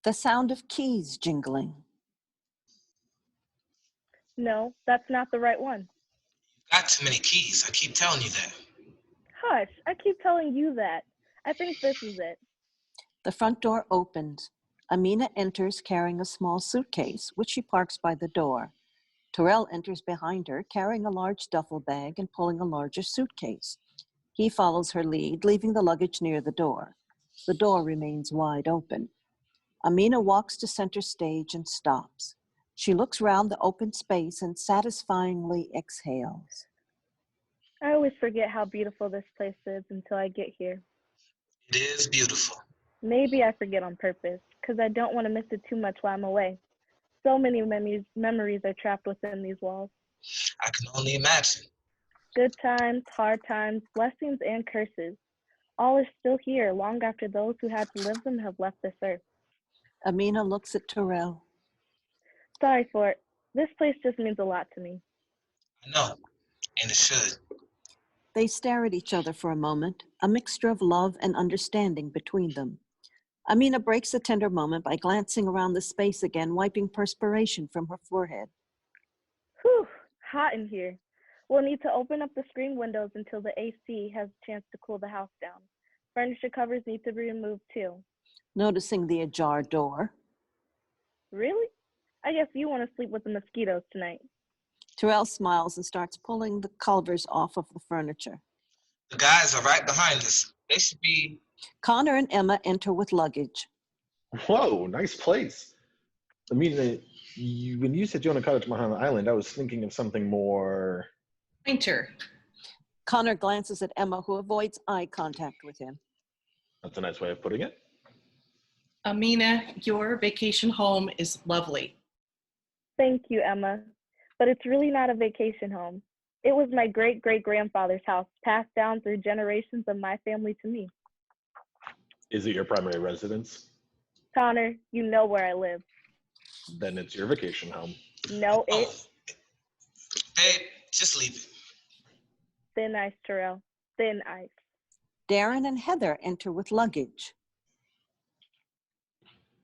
The sound of keys jingling. No, that's not the right one. Got too many keys. I keep telling you that. Hush, I keep telling you that. I think this is it. The front door opens. Amina enters carrying a small suitcase, which she parks by the door. Terrell enters behind her, carrying a large duffel bag and pulling a larger suitcase. He follows her lead, leaving the luggage near the door. The door remains wide open. Amina walks to center stage and stops. She looks round the open space and satisfyingly exhales. I always forget how beautiful this place is until I get here. It is beautiful. Maybe I forget on purpose, because I don't want to miss it too much while I'm away. So many memories are trapped within these walls. I can only imagine. Good times, hard times, blessings and curses. All are still here long after those who had to live them have left this earth. Amina looks at Terrell. Sorry for it. This place just means a lot to me. I know, and it should. They stare at each other for a moment, a mixture of love and understanding between them. Amina breaks the tender moment by glancing around the space again, wiping perspiration from her forehead. Whew, hot in here. We'll need to open up the screen windows until the AC has a chance to cool the house down. Furniture covers need to be removed too. Noticing the ajar door. Really? I guess you want to sleep with the mosquitoes tonight. Terrell smiles and starts pulling the covers off of the furniture. The guys are right behind us. They should be... Connor and Emma enter with luggage. Whoa, nice place. I mean, when you said you want to cut it to Mahala Island, I was thinking of something more... Winter. Connor glances at Emma, who avoids eye contact with him. That's a nice way of putting it. Amina, your vacation home is lovely. Thank you, Emma. But it's really not a vacation home. It was my great-great-grandfather's house, passed down through generations of my family to me. Is it your primary residence? Connor, you know where I live. Then it's your vacation home. No, Oh, babe, just leave it. Thin ice, Terrell. Thin ice. Darren and Heather enter with luggage.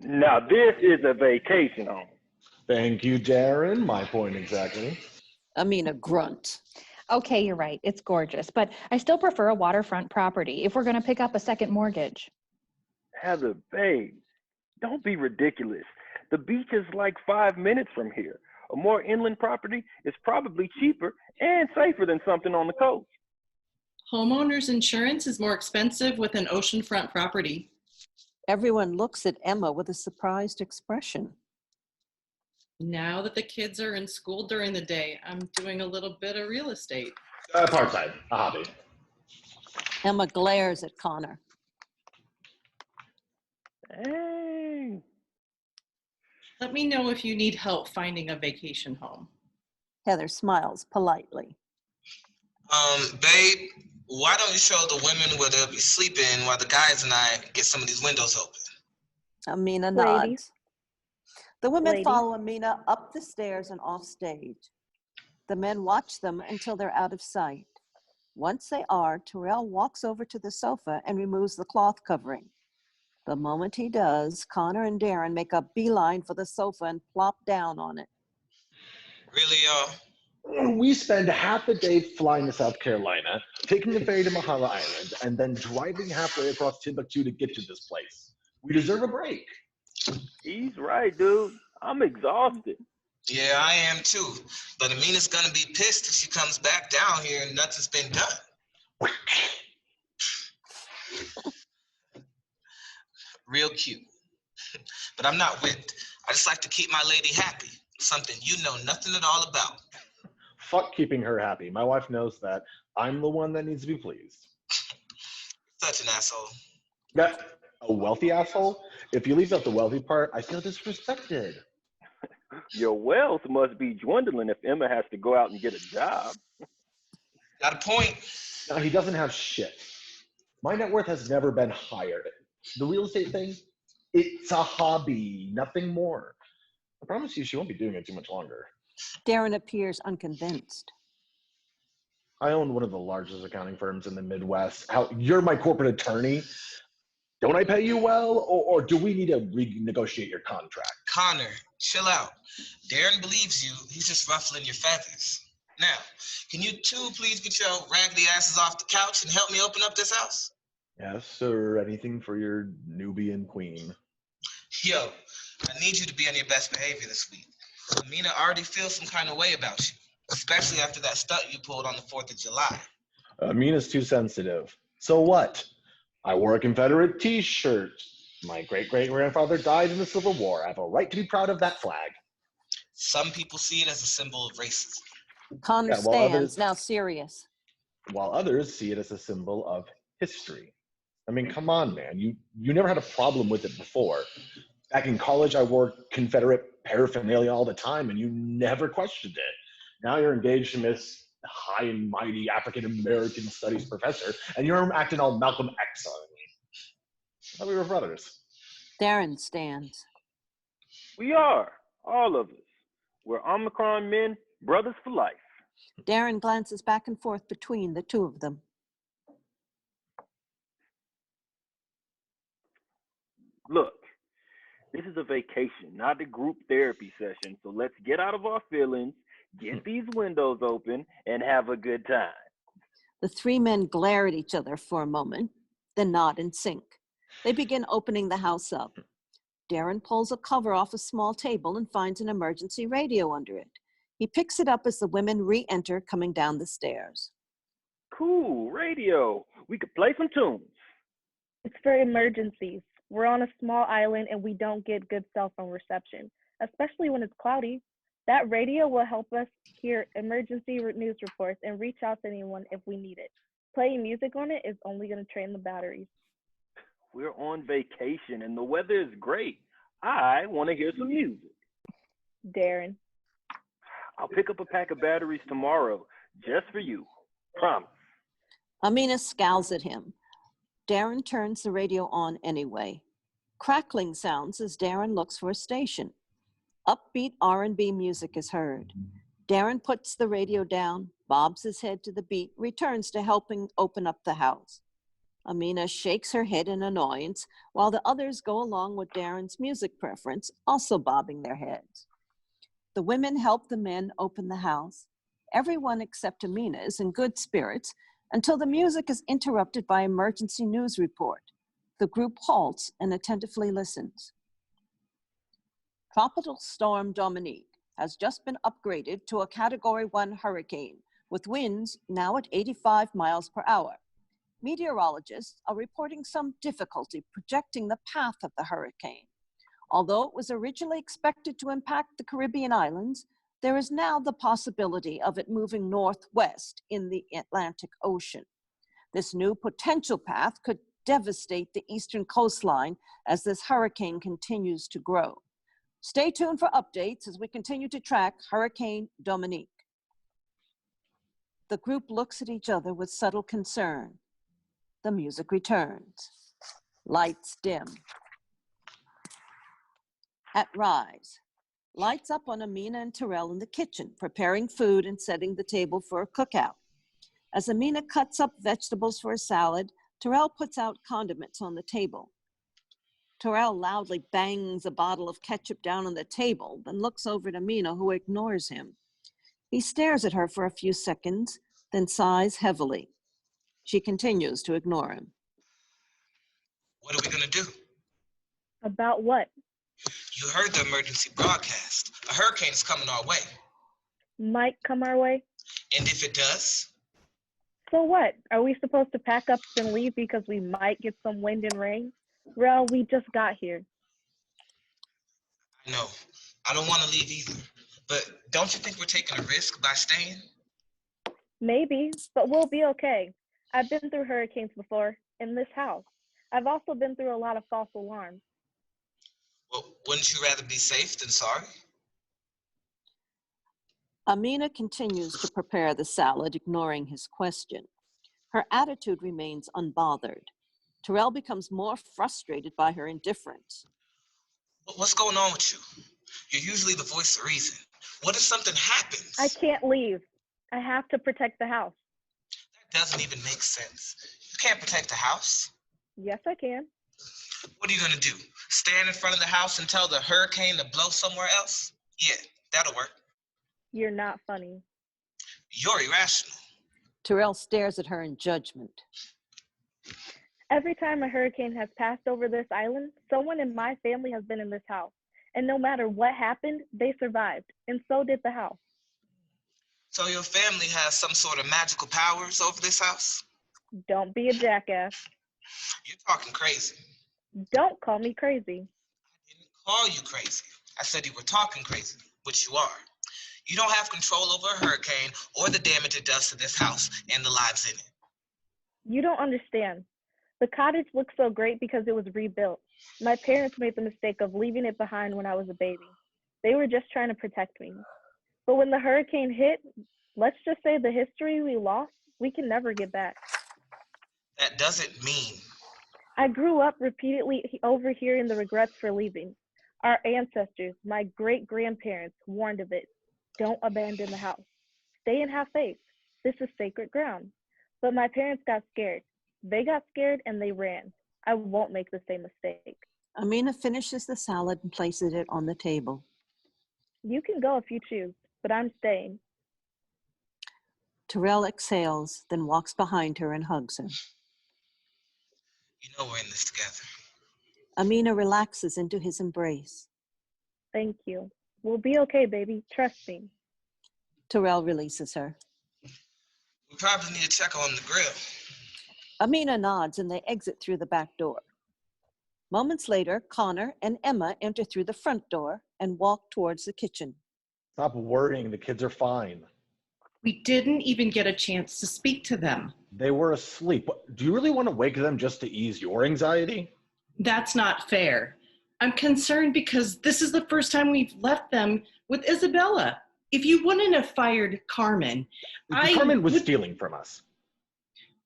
Now this is a vacation home. Thank you, Darren. My point exactly. Amina grunts. Okay, you're right. It's gorgeous, but I still prefer a waterfront property if we're going to pick up a second mortgage. Heather, babe, don't be ridiculous. The beach is like 5 minutes from here. A more inland property is probably cheaper and safer than something on the coast. Homeowners insurance is more expensive with an oceanfront property. Everyone looks at Emma with a surprised expression. Now that the kids are in school during the day, I'm doing a little bit of real estate. Part-time, a hobby. Emma glares at Connor. Hey. Let me know if you need help finding a vacation home. Heather smiles politely. Babe, why don't you show the women where they'll be sleeping while the guys and I get some of these windows open? Amina Ladies. nods. The women Ladies. follow Amina up the stairs and off stage. The men watch them until they're out of sight. Once they are, Terrell walks over to the sofa and removes the cloth covering. The moment he does, Connor and Darren make a beeline for the sofa and plop down on it. Really, y'all? We spend half a day flying to South Carolina, taking a ferry to Mahala Island, and then driving halfway across Timbuktu to get to this place. We deserve a break. He's right, dude. I'm exhausted. Yeah, I am too. But Amina's gonna be pissed if she comes back down here and nothing's been done. Real cute. But I'm not whipped. I just like to keep my lady happy. Something you know nothing at all about. Fuck keeping her happy. My wife knows that. I'm the one that needs to be pleased. Such an asshole. That a wealthy asshole? If you leave out the wealthy part, I feel disrespected. Your wealth must be dwindling if Emma has to go out and get a job. Got a point. No, he doesn't have shit. My net worth has never been higher. The real estate thing, it's a hobby, nothing more. I promise you she won't be doing it too much longer. Darren appears unconvinced. I own one of the largest accounting firms in the Midwest. You're my corporate attorney? Don't I pay you well, or do we need to renegotiate your contract? Connor, chill out. Darren believes you. He's just ruffling your feathers. Now, can you two please get your raggedy asses off the couch and help me open up this house? Yes, sir. Anything for your Nubian queen. Yo, I need you to be on your best behavior this week. Amina already feels some kind of way about you, especially after that stunt you pulled on the 4th of July. Amina's too sensitive. So what? I wore a Confederate t-shirt. My great-great-grandfather died in the Civil War. I have a right to be proud of that flag. Some people see it as a symbol of racism. Connor Yeah, while stands, others- now serious. While others see it as a symbol of history. I mean, come on, man. You never had a problem with it before. Back in college, I wore Confederate paraphernalia all the time, and you never questioned it. Now you're engaged to Miss High and Mighty African-American Studies professor, and you're acting all Malcolm X on me. I thought we were brothers. Darren stands. We are, all of us. We're Omicron men, brothers for life. Darren glances back and forth between the two of them. Look, this is a vacation, not a group therapy session. So let's get out of our feelings, get these windows open, and have a good time. The three men glare at each other for a moment, then nod in sync. They begin opening the house up. Darren pulls a cover off a small table and finds an emergency radio under it. He picks it up as the women re-enter, coming down the stairs. Cool, radio. We could play some tunes. It's for emergencies. We're on a small island and we don't get good cell phone reception, especially when it's cloudy. That radio will help us hear emergency news reports and reach out to anyone if we need it. Playing music on it is only going to drain the batteries. We're on vacation and the weather is great. I want to hear some music. Darren. I'll pick up a pack of batteries tomorrow, just for you. Promise. Amina scowls at him. Darren turns the radio on anyway. Crackling sounds as Darren looks for a station. Upbeat R&B music is heard. Darren puts the radio down, bobs his head to the beat, returns to helping open up the house. Amina shakes her head in annoyance, while the others go along with Darren's music preference, also bobbing their heads. The women help the men open the house. Everyone except Amina is in good spirits until the music is interrupted by emergency news report. The group halts and attentively listens. Tropical storm Dominique has just been upgraded to a Category 1 hurricane, with winds now at 85 miles per hour. Meteorologists are reporting some difficulty projecting the path of the hurricane. Although it was originally expected to impact the Caribbean islands, there is now the possibility of it moving northwest in the Atlantic Ocean. This new potential path could devastate the eastern coastline as this hurricane continues to grow. Stay tuned for updates as we continue to track Hurricane Dominique. The group looks at each other with subtle concern. The music returns. Lights dim. At Rise, lights up on Amina and Terrell in the kitchen, preparing food and setting the table for a cookout. As Amina cuts up vegetables for a salad, Terrell puts out condiments on the table. Terrell loudly bangs a bottle of ketchup down on the table, then looks over at Amina, who ignores him. He stares at her for a few seconds, then sighs heavily. She continues to ignore him. What are we gonna do? About what? You heard the emergency broadcast. A hurricane is coming our way. Might come our way? And if it does? So what? Are we supposed to pack up and leave because we might get some wind and rain? Well, we just got here. I know. I don't want to leave either. But don't you think we're taking a risk by staying? Maybe, but we'll be okay. I've been through hurricanes before, in this house. I've also been through a lot of false alarms. Well, wouldn't you rather be safe than sorry? Amina continues to prepare the salad, ignoring his question. Her attitude remains unbothered. Terrell becomes more frustrated by her indifference. What's going on with you? You're usually the voice of reason. What if something happens? I can't leave. I have to protect the house. That doesn't even make sense. You can't protect the house. Yes, I can. What are you gonna do? Stand in front of the house and tell the hurricane to blow somewhere else? Yeah, that'll work. You're not funny. You're irrational. Terrell stares at her in judgment. Every time a hurricane has passed over this island, someone in my family has been in this house. And no matter what happened, they survived. And so did the house. So your family has some sort of magical powers over this house? Don't be a jackass. You're talking crazy. Don't call me crazy. I didn't call you crazy. I said you were talking crazy, which you are. You don't have control over a hurricane or the damage it does to this house and the lives in it. You don't understand. The cottage looks so great because it was rebuilt. My parents made the mistake of leaving it behind when I was a baby. They were just trying to protect me. But when the hurricane hit, let's just say the history we lost, we can never get back. That doesn't mean. I grew up repeatedly overhearing the regrets for leaving. Our ancestors, my great-grandparents, warned of it. Don't abandon the house. Stay and have faith. This is sacred ground. But my parents got scared. They got scared and they ran. I won't make the same mistake. Amina finishes the salad and places it on the table. You can go if you choose, but I'm staying. Terrell exhales, then walks behind her and hugs her. You know we're in this together. Amina relaxes into his embrace. Thank you. We'll be okay, baby. Trust me. Terrell releases her. We probably need to check on the grill. Amina nods and they exit through the back door. Moments later, Connor and Emma enter through the front door and walk towards the kitchen. Stop worrying, the kids are fine. We didn't even get a chance to speak to them. They were asleep. Do you really want to wake them just to ease your anxiety? That's not fair. I'm concerned because this is the first time we've left them with Isabella. If you wouldn't have fired Carmen, Carmen was stealing from us.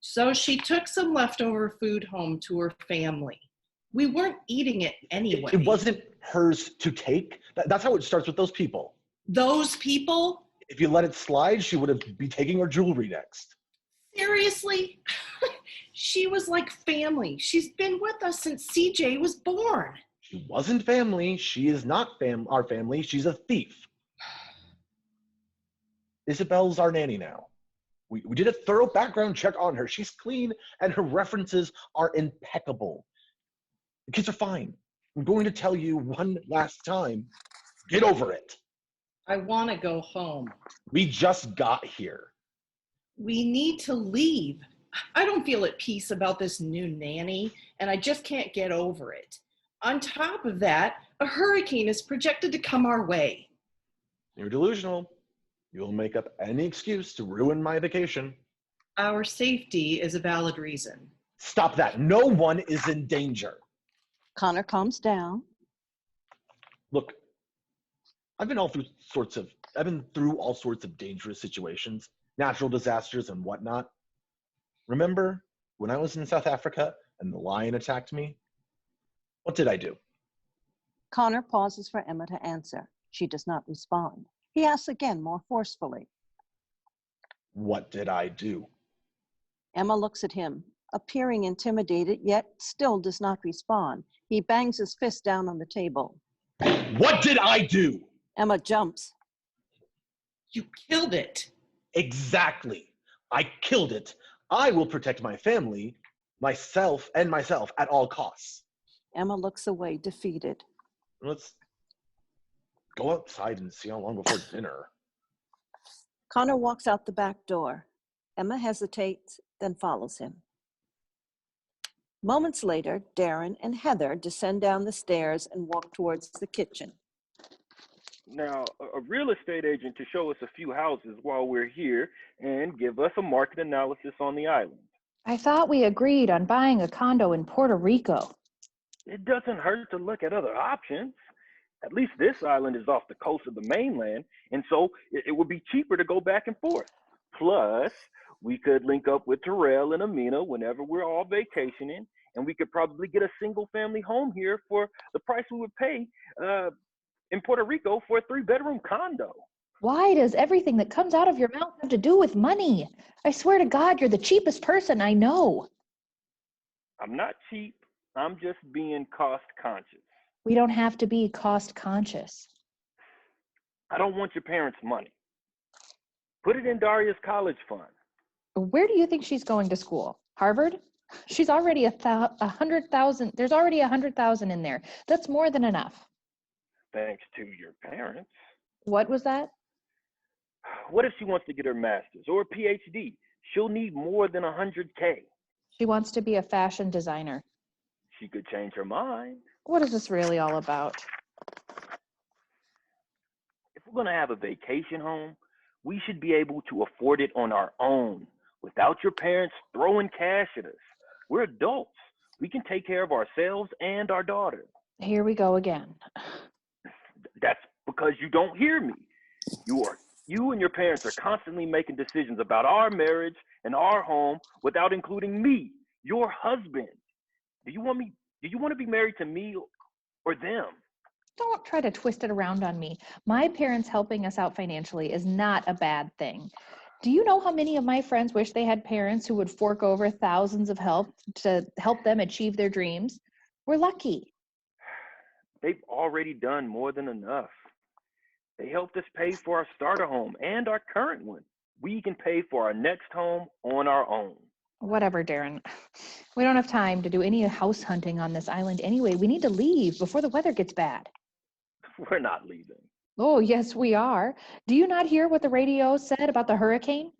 So she took some leftover food home to her family. We weren't eating it anyway. It wasn't hers to take. That's how it starts with those people. Those people? If you let it slide, she would be taking her jewelry next. Seriously? She was like family. She's been with us since CJ was born. She wasn't family. She is not our family. She's a thief. Isabel's our nanny now. We did a thorough background check on her. She's clean and her references are impeccable. The kids are fine. I'm going to tell you one last time, get over it. I want to go home. We just got here. We need to leave. I don't feel at peace about this new nanny, and I just can't get over it. On top of that, a hurricane is projected to come our way. You're delusional. You'll make up any excuse to ruin my vacation. Our safety is a valid reason. Stop that. No one is in danger. Connor calms down. Look, I've been through all sorts of dangerous situations, natural disasters and whatnot. Remember when I was in South Africa and the lion attacked me? What did I do? Connor pauses for Emma to answer. She does not respond. He asks again, more forcefully. What did I do? Emma looks at him, appearing intimidated, yet still does not respond. He bangs his fist down on the table. What did I do? Emma jumps. You killed it. Exactly. I killed it. I will protect my family, myself at all costs. Emma looks away, defeated. Let's go outside and see how long before dinner. Connor walks out the back door. Emma hesitates, then follows him. Moments later, Darren and Heather descend down the stairs and walk towards the kitchen. Now, a real estate agent to show us a few houses while we're here and give us a market analysis on the island. I thought we agreed on buying a condo in Puerto Rico. It doesn't hurt to look at other options. At least this island is off the coast of the mainland, and so it would be cheaper to go back and forth. Plus, we could link up with Terrell and Amina whenever we're all vacationing, and we could probably get a single-family home here for the price we would pay in Puerto Rico for a 3-bedroom condo. Why does everything that comes out of your mouth have to do with money? I swear to God, you're the cheapest person I know. I'm not cheap. I'm just being cost conscious. We don't have to be cost conscious. I don't want your parents' money. Put it in Daria's college fund. Where do you think she's going to school? Harvard? She's already 100,000. There's already 100,000 in there. That's more than enough. Thanks to your parents. What was that? What if she wants to get her master's or a PhD? She'll need more than 100K. She wants to be a fashion designer. She could change her mind. What is this really all about? If we're going to have a vacation home, we should be able to afford it on our own without your parents throwing cash at us. We're adults. We can take care of ourselves and our daughter. Here we go again. That's because you don't hear me. You and your parents are constantly making decisions about our marriage and our home without including me, your husband. Do you want to be married to me or them? Don't try to twist it around on me. My parents helping us out financially is not a bad thing. Do you know how many of my friends wish they had parents who would fork over thousands of help to help them achieve their dreams? We're lucky. They've already done more than enough. They helped us pay for our starter home and our current one. We can pay for our next home on our own. Whatever, Darren. We don't have time to do any house hunting on this island anyway. We need to leave before the weather gets bad. We're not leaving. Oh, yes, we are. Do you not hear what the radio said about the hurricane?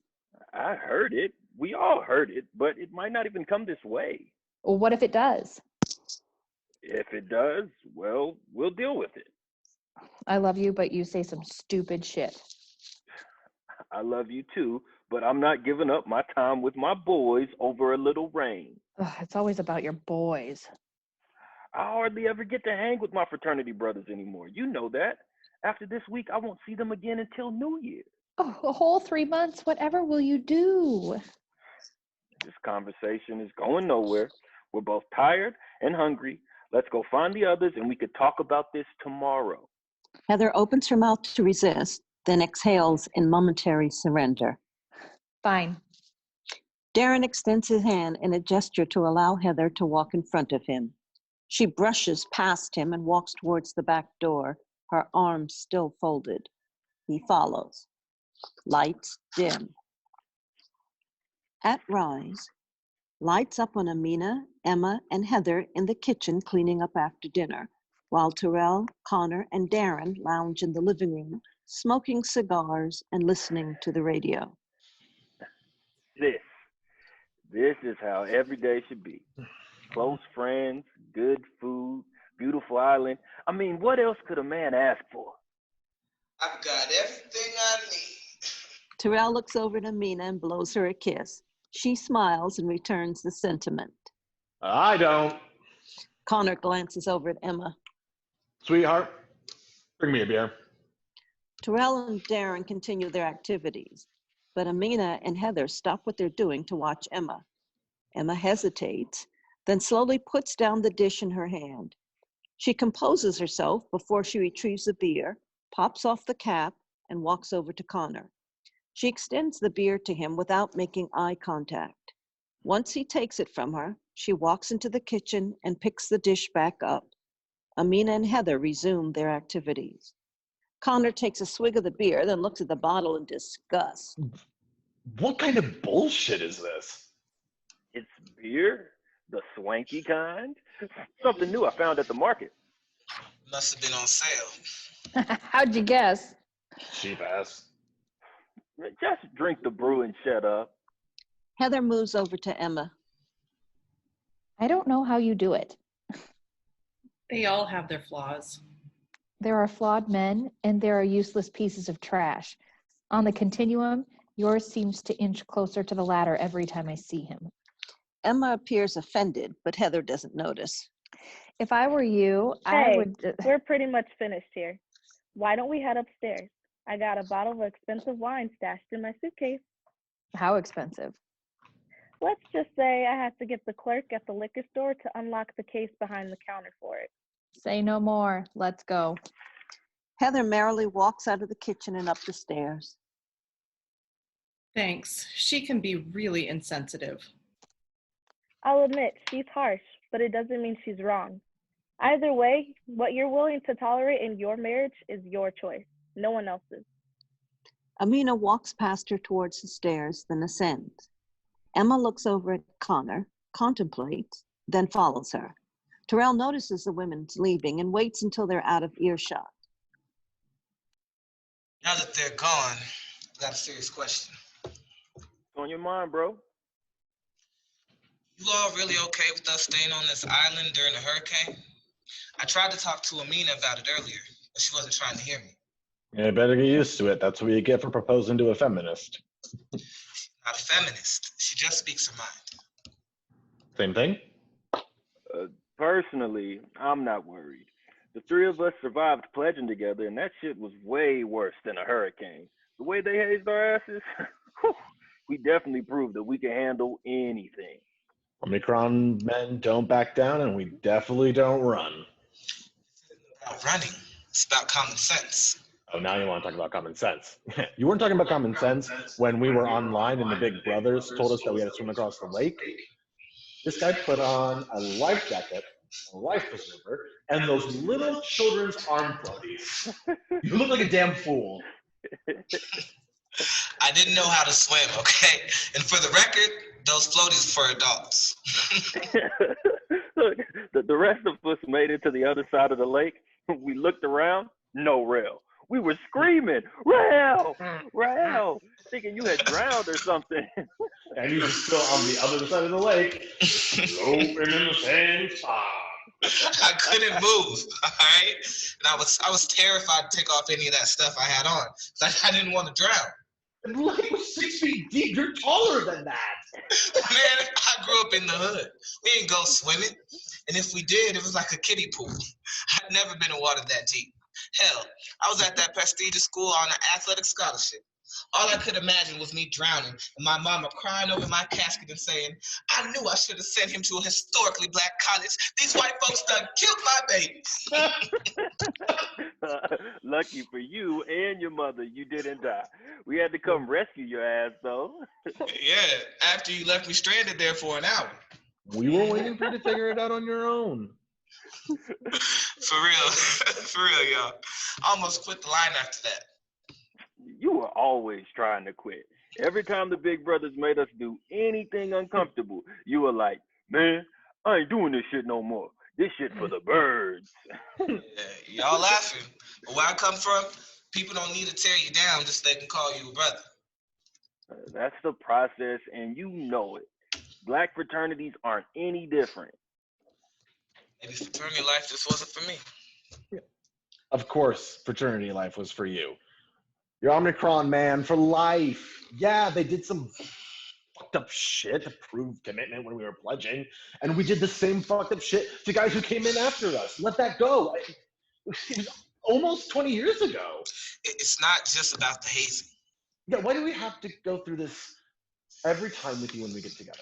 I heard it. We all heard it, but it might not even come this way. Well, what if it does? If it does, well, we'll deal with it. I love you, but you say some stupid shit. I love you too, but I'm not giving up my time with my boys over a little rain. Ugh, it's always about your boys. I hardly ever get to hang with my fraternity brothers anymore. You know that. After this week, I won't see them again until New Year. Oh, a whole 3 months. Whatever will you do? This conversation is going nowhere. We're both tired and hungry. Let's go find the others and we could talk about this tomorrow. Heather opens her mouth to resist, then exhales in momentary surrender. Fine. Darren extends his hand in a gesture to allow Heather to walk in front of him. She brushes past him and walks towards the back door, her arms still folded. He follows. Lights dim. At Rise, lights up on Amina, Emma, and Heather in the kitchen cleaning up after dinner, while Terrell, Connor, and Darren lounge in the living room, smoking cigars and listening to the radio. This is how every day should be. Close friends, good food, beautiful island. I mean, what else could a man ask for? I've got everything I need. Terrell looks over at Amina and blows her a kiss. She smiles and returns the sentiment. I don't. Connor glances over at Emma. Sweetheart, bring me a beer. Terrell and Darren continue their activities, but Amina and Heather stop what they're doing to watch Emma. Emma hesitates, then slowly puts down the dish in her hand. She composes herself before she retrieves the beer, pops off the cap, and walks over to Connor. She extends the beer to him without making eye contact. Once he takes it from her, she walks into the kitchen and picks the dish back up. Amina and Heather resume their activities. Connor takes a swig of the beer, then looks at the bottle in disgust. What kind of bullshit is this? It's beer, the swanky kind. Something new I found at the market. Must have been on sale. How'd you guess? Cheap ass. Just drink the brew and shut up. Heather moves over to Emma. I don't know how you do it. They all have their flaws. There are flawed men and there are useless pieces of trash. On the continuum, yours seems to inch closer to the latter every time I see him. Emma appears offended, but Heather doesn't notice. If I were you, Hey, I would... we're pretty much finished here. Why don't we head upstairs? I got a bottle of expensive wine stashed in my suitcase. How expensive? Let's just say I had to get the clerk at the liquor store to unlock the case behind the counter for it. Say no more. Let's go. Heather merrily walks out of the kitchen and up the stairs. Thanks. She can be really insensitive. I'll admit, she's harsh, but it doesn't mean she's wrong. Either way, what you're willing to tolerate in your marriage is your choice, no one else's. Amina walks past her towards the stairs, then ascends. Emma looks over at Connor, contemplates, then follows her. Terrell notices the women leaving and waits until they're out of earshot. Now that they're gone, I got a serious question. What's on your mind, bro? You all really okay with us staying on this island during the hurricane? I tried to talk to Amina about it earlier, but she wasn't trying to hear me. Yeah, better get used to it. That's what you get for proposing to a feminist. She's not a feminist. She just speaks her mind. Same thing? Personally, I'm not worried. The three of us survived pledging together, and that shit was way worse than a hurricane. The way they hazed our asses, we definitely proved that we can handle anything. Omicron men don't back down, and we definitely don't run. It's about running. It's about common sense. Oh, now you want to talk about common sense. You weren't talking about common sense when we were online and the big brothers told us that we had to swim across the lake. This guy put on a life jacket, a life preserver, and those little children's arm floaties. You look like a damn fool. I didn't know how to swim, okay? And for the record, those floaties are for adults. Look, the rest of us made it to the other side of the lake. We looked around, no rail. We were screaming, rail, rail, thinking you had drowned or something. And you were still on the other side of the lake, floating in the same spot. I couldn't move, all right? And I was terrified to take off any of that stuff I had on. I didn't want to drown. The lake was 6 feet deep. You're taller than that. Man, I grew up in the hood. We didn't go swimming. And if we did, it was like a kiddie pool. I'd never been in water that deep. Hell, I was at that prestigious school on an athletic scholarship. All I could imagine was me drowning and my mama crying over my casket and saying, I knew I should have sent him to a historically black college. These white folks done killed my baby. Lucky for you and your mother, you didn't die. We had to come rescue your ass, though. Yeah, after you left me stranded there for an hour. We were waiting for you to figure it out on your own. For real, y'all. I almost quit the line after that. You were always trying to quit. Every time the big brothers made us do anything uncomfortable, you were like, man, I ain't doing this shit no more. This shit for the birds. Yeah, y'all laughing. But where I come from, people don't need to tear you down just so they can call you a brother. That's the process, and you know it. Black fraternities aren't any different. Maybe fraternity life just wasn't for me. Of course, fraternity life was for you. You're Omicron man for life. Yeah, they did some fucked up shit to prove commitment when we were pledging, and we did the same fucked up shit to guys who came in after us. Let that go. It was almost 20 years ago. It's not just about the hazing. Yeah, why do we have to go through this every time with you when we get together?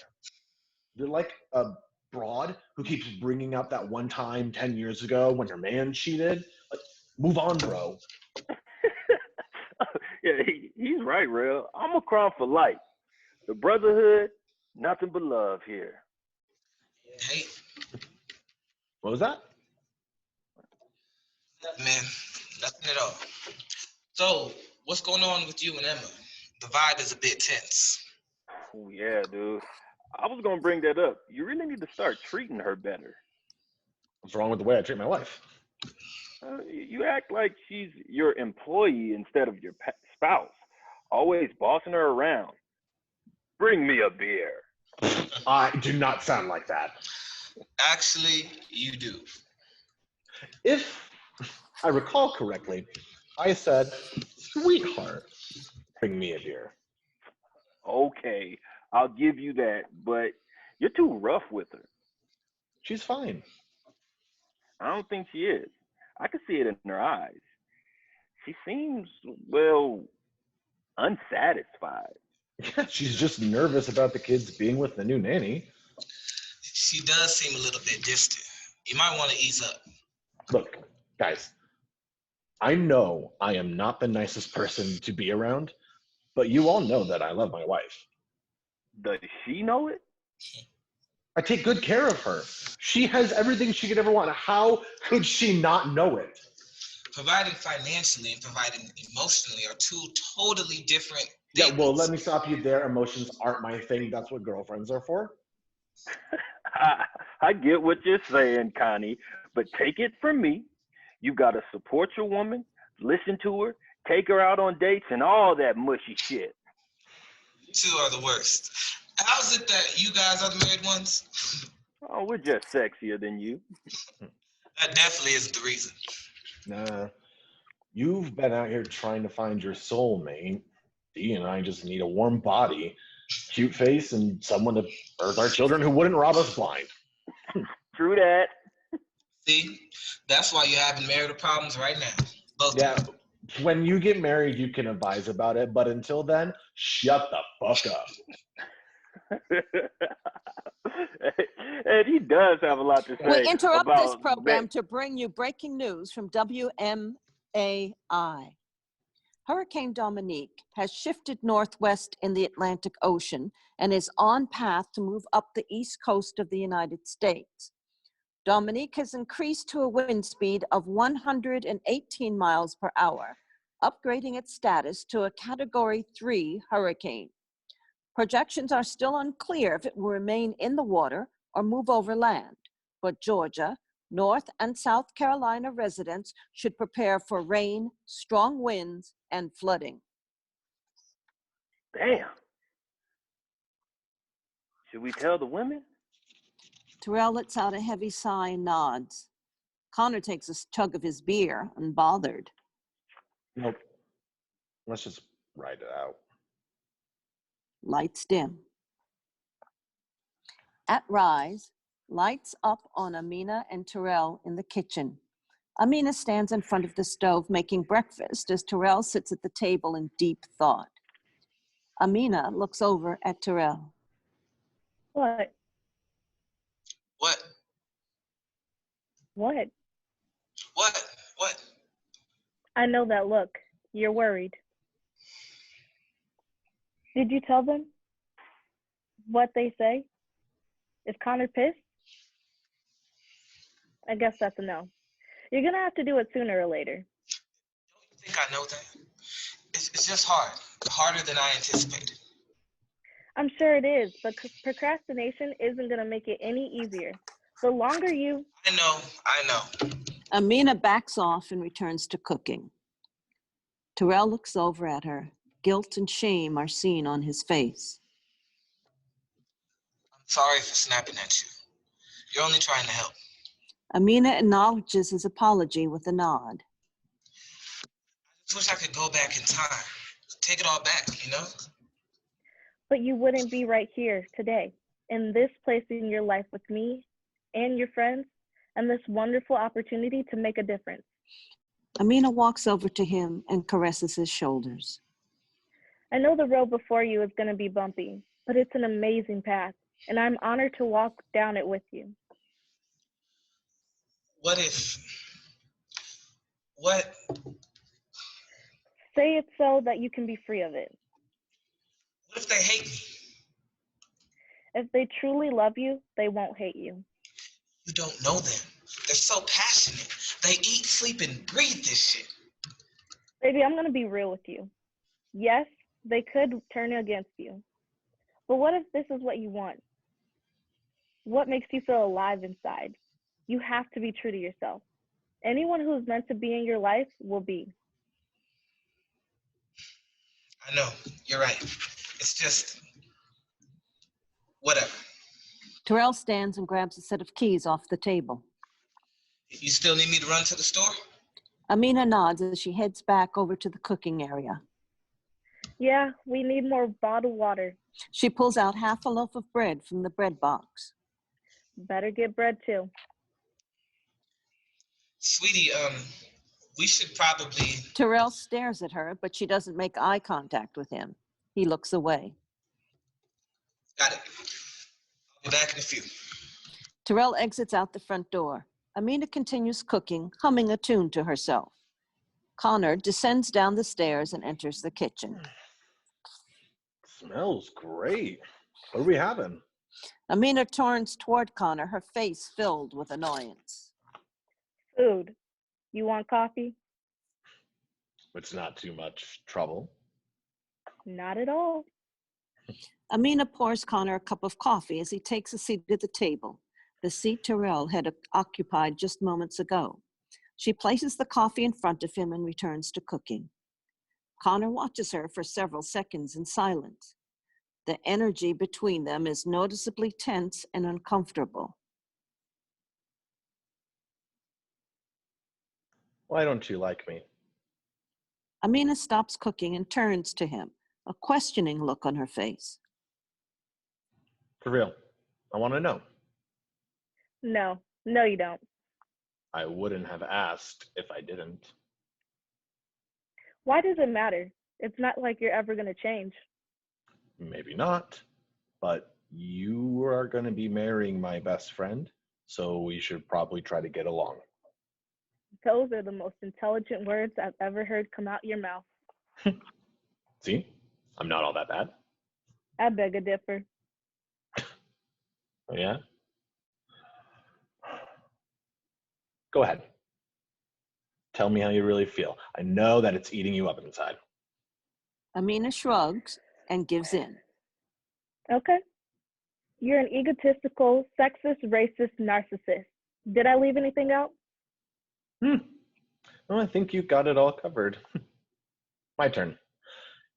You're like a broad who keeps bringing up that one time 10 years ago when your man cheated. Like, move on, bro. Yeah, he's right, real. I'm a crown for life. The brotherhood, nothing but love here. Hey, What was that? man, nothing at all. So, what's going on with you and Emma? The vibe is a bit tense. Oh, yeah, dude. I was going to bring that up. You really need to start treating her better. What's wrong with the way I treat my wife? You act like she's your employee instead of your spouse, always bossing her around. Bring me a beer. I do not sound like that. Actually, you do. If I recall correctly, I said, sweetheart, bring me a beer. Okay, I'll give you that, but you're too rough with her. She's fine. I don't think she is. I can see it in her eyes. She seems, well, unsatisfied. Yeah, she's just nervous about the kids being with the new nanny. She does seem a little bit distant. You might want to ease up. Look, guys, I know I am not the nicest person to be around, but you all know that I love my wife. Does she know it? I take good care of her. She has everything she could ever want. How could she not know it? Providing financially and providing emotionally are two totally different Yeah, things. well, let me stop you there. Emotions aren't my thing. That's what girlfriends are for. I get what you're saying, Connie, but take it from me. You got to support your woman, listen to her, take her out on dates, and all that mushy shit. You two are the worst. How's it that you guys are the married ones? Oh, we're just sexier than you. That definitely isn't the reason. Nah, you've been out here trying to find your soulmate. Dee and I just need a warm body, cute face, and someone to birth our children who wouldn't rob us blind. True that. See, that's why you're having marital problems right now. Both Yeah, of you. when you get married, you can advise about it, but until then, shut the fuck up. And he does have a lot to say We interrupt about this program to bring you breaking news from WMAI. Hurricane Dominique has shifted northwest in the Atlantic Ocean and is on path to move up the east coast of the United States. Dominique has increased to a wind speed of 118 miles per hour, upgrading its status to a Category 3 hurricane. Projections are still unclear if it will remain in the water or move over land, but Georgia, North and South Carolina residents should prepare for rain, strong winds, and flooding. Damn. Should we tell the women? Terrell lets out a heavy sigh and nods. Connor takes a chug of his beer, unbothered. Nope. Let's just ride it out. Lights dim. At Rise, lights up on Amina and Terrell in the kitchen. Amina stands in front of the stove making breakfast as Terrell sits at the table in deep thought. Amina looks over at Terrell. What? What? What? What? What? I know that look. You're worried. Did you tell them what they say? Is Connor pissed? I guess that's a no. You're going to have to do it sooner or later. Don't you think I know that? It's just hard. Harder than I anticipated. I'm sure it is, but procrastination isn't going to make it any easier. The longer you... I know. Amina backs off and returns to cooking. Terrell looks over at her. Guilt and shame are seen on his face. I'm sorry for snapping at you. You're only trying to help. Amina acknowledges his apology with a nod. I just wish I could go back in time. Take it all back, you know? But you wouldn't be right here today, in this place in your life with me and your friends, and this wonderful opportunity to make a difference. Amina walks over to him and caresses his shoulders. I know the road before you is going to be bumpy, but it's an amazing path, and I'm honored to walk down it with you. What? Say it so that you can be free of it. What if they hate me? If they truly love you, they won't hate you. You don't know them. They're so passionate. They eat, sleep, and breathe this shit. Baby, I'm going to be real with you. Yes, they could turn against you. But what if this is what you want? What makes you feel alive inside? You have to be true to yourself. Anyone who's meant to be in your life will be. I know. You're right. It's just... whatever. Terrell stands and grabs a set of keys off the table. You still need me to run to the store? Amina nods as she heads back over to the cooking area. Yeah, we need more bottled water. She pulls out half a loaf of bread from the bread box. Better get bread too. Sweetie, we should probably... Terrell stares at her, but she doesn't make eye contact with him. He looks away. Got it. I'll be back in a few. Terrell exits out the front door. Amina continues cooking, humming a tune to herself. Connor descends down the stairs and enters the kitchen. Smells great. What are we having? Amina turns toward Connor, her face filled with annoyance. Food. You want coffee? It's not too much trouble. Not at all. Amina pours Connor a cup of coffee as he takes a seat at the table, the seat Terrell had occupied just moments ago. She places the coffee in front of him and returns to cooking. Connor watches her for several seconds in silence. The energy between them is noticeably tense and uncomfortable. Why don't you like me? Amina stops cooking and turns to him, a questioning look on her face. For real, I want to know. No, you don't. I wouldn't have asked if I didn't. Why does it matter? It's not like you're ever going to change. Maybe not, but you are going to be marrying my best friend, so we should probably try to get along. Those are the most intelligent words I've ever heard come out your mouth. See? I'm not all that bad. I beg a differ. Oh, yeah? Go ahead. Tell me how you really feel. I know that it's eating you up inside. Amina shrugs and gives in. Okay. You're an egotistical, sexist, racist narcissist. Did I leave anything out? Well, I think you got it all covered. My turn.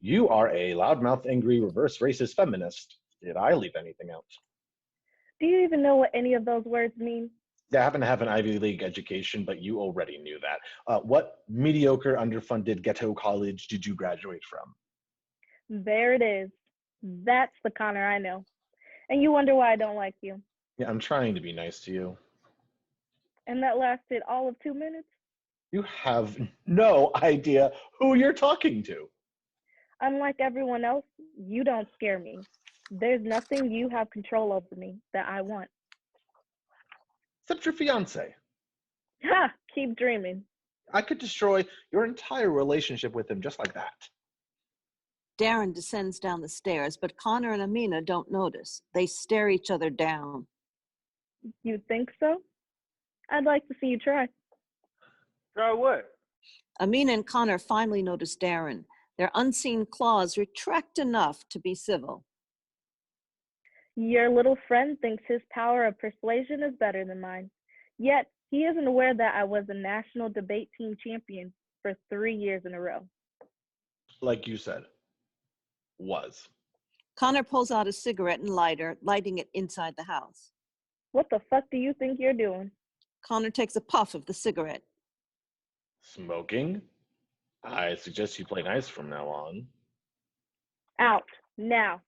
You are a loudmouth, angry, reverse racist feminist. Did I leave anything out? Do you even know what any of those words mean? I happen to have an Ivy League education, but you already knew that. What mediocre, underfunded ghetto college did you graduate from? There it is. That's the Connor I know. And you wonder why I don't like you. Yeah, I'm trying to be nice to you. And that lasted all of 2 minutes? You have no idea who you're talking to. Unlike everyone else, you don't scare me. There's nothing you have control over me that I want. Except your fiance. Ha! Keep dreaming. I could destroy your entire relationship with him just like that. Darren descends down the stairs, but Connor and Amina don't notice. They stare each other down. You think so? I'd like to see you try. Try what? Amina and Connor finally notice Darren. Their unseen claws retract enough to be civil. Your little friend thinks his power of persuasion is better than mine. Yet, he isn't aware that I was a national debate team champion for 3 years in a row. Like you said, was. Connor pulls out a cigarette and lighter, lighting it inside the house. What the fuck do you think you're doing? Connor takes a puff of the cigarette. Smoking? I suggest you play nice from now on. Out, now.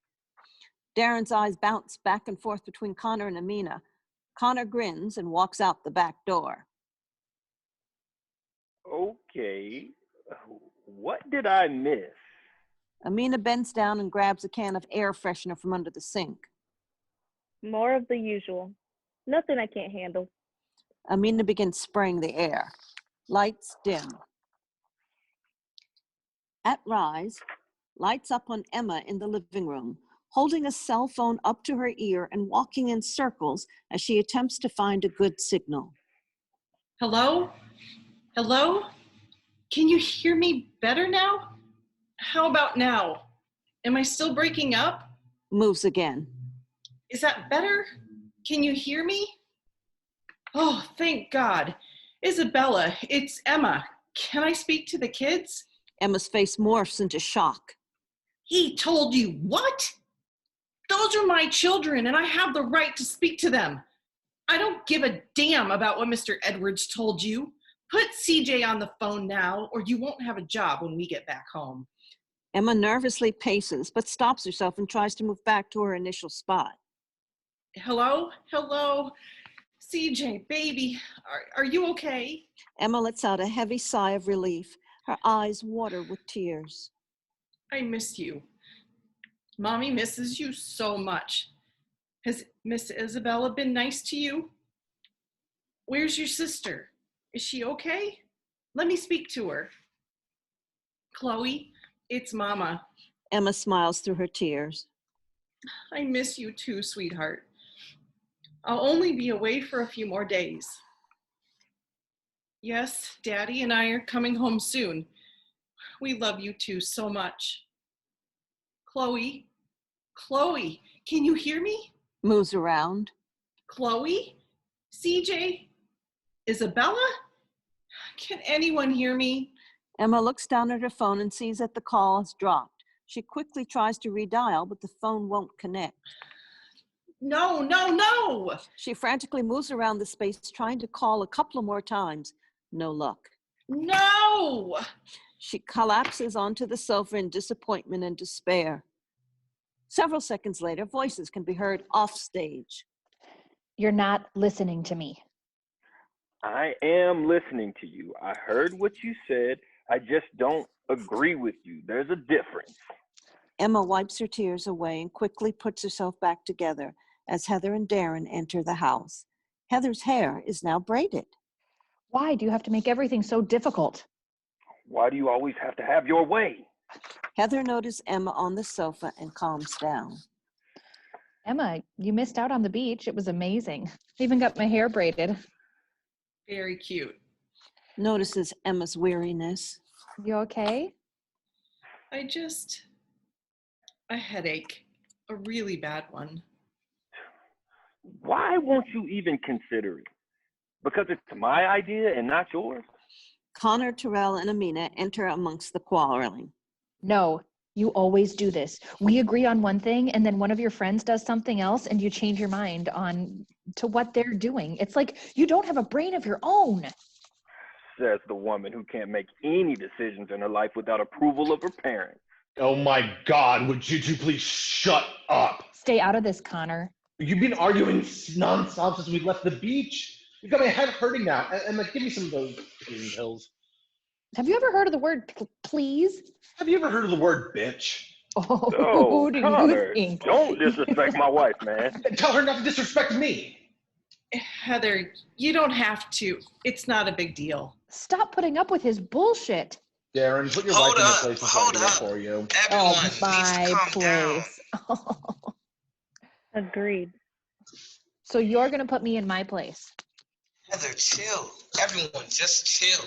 Darren's eyes bounce back and forth between Connor and Amina. Connor grins and walks out the back door. Okay. What did I miss? Amina bends down and grabs a can of air freshener from under the sink. More of the usual. Nothing I can't handle. Amina begins spraying the air. Lights dim. At rise, lights up on Emma in the living room, holding a cell phone up to her ear and walking in circles as she attempts to find a good signal. Hello? Hello? Can you hear me better now? How about now? Am I still breaking up? Moves again. Is that better? Can you hear me? Oh, thank God. Isabella, it's Emma. Can I speak to the kids? Emma's face morphs into shock. He told you what? Those are my children, and I have the right to speak to them. I don't give a damn about what Mr. Edwards told you. Put CJ on the phone now, or you won't have a job when we get back home. Emma nervously paces, but stops herself and tries to move back to her initial spot. Hello? Hello? CJ, baby, are you okay? Emma lets out a heavy sigh of relief. Her eyes water with tears. I miss you. Mommy misses you so much. Has Miss Isabella been nice to you? Where's your sister? Is she okay? Let me speak to her. Chloe, it's Mama. Emma smiles through her tears. I miss you too, sweetheart. I'll only be away for a few more days. Yes, Daddy and I are coming home soon. We love you two so much. Chloe, Chloe, can you hear me? Moves around. Chloe? CJ? Isabella? Can anyone hear me? Emma looks down at her phone and sees that the call has dropped. She quickly tries to redial, but the phone won't connect. No, no, no! She frantically moves around the space, trying to call a couple more times. No luck. No! She collapses onto the sofa in disappointment and despair. Several seconds later, voices can be heard off stage. You're not listening to me. I am listening to you. I heard what you said. I just don't agree with you. There's a difference. Emma wipes her tears away and quickly puts herself back together as Heather and Darren enter the house. Heather's hair is now braided. Why do you have to make everything so difficult? Why do you always have to have your way? Heather notices Emma on the sofa and calms down. Emma, you missed out on the beach. It was amazing. I even got my hair braided. Very cute. Notices Emma's weariness. You okay? A headache. A really bad one. Why won't you even consider it? Because it's my idea and not yours? Connor, Terrell, and Amina enter amongst the quarreling. No, you always do this. We agree on one thing and then one of your friends does something else and you change your mind on to what they're doing. It's like you don't have a brain of your own. Says the woman who can't make any decisions in her life without approval of her parents. Oh my God, would you two please shut up? Stay out of this, Connor. You've been arguing nonstop since we left the beach. You've got my head hurting now. And like, give me some of those pain pills. Have you ever heard of the word please? Have you ever heard of the word bitch? Oh, Oh, do Connor, you think? don't disrespect my wife, man. Tell her not to disrespect me. Heather, you don't have to. It's not a big deal. Stop putting up with his bullshit. Darren, put your Hold wife up, in the place before I hold do that up. for you. Everyone Oh, needs my to calm down. place. Agreed. So you're going to put me in my place. Heather, chill. Everyone, just chill.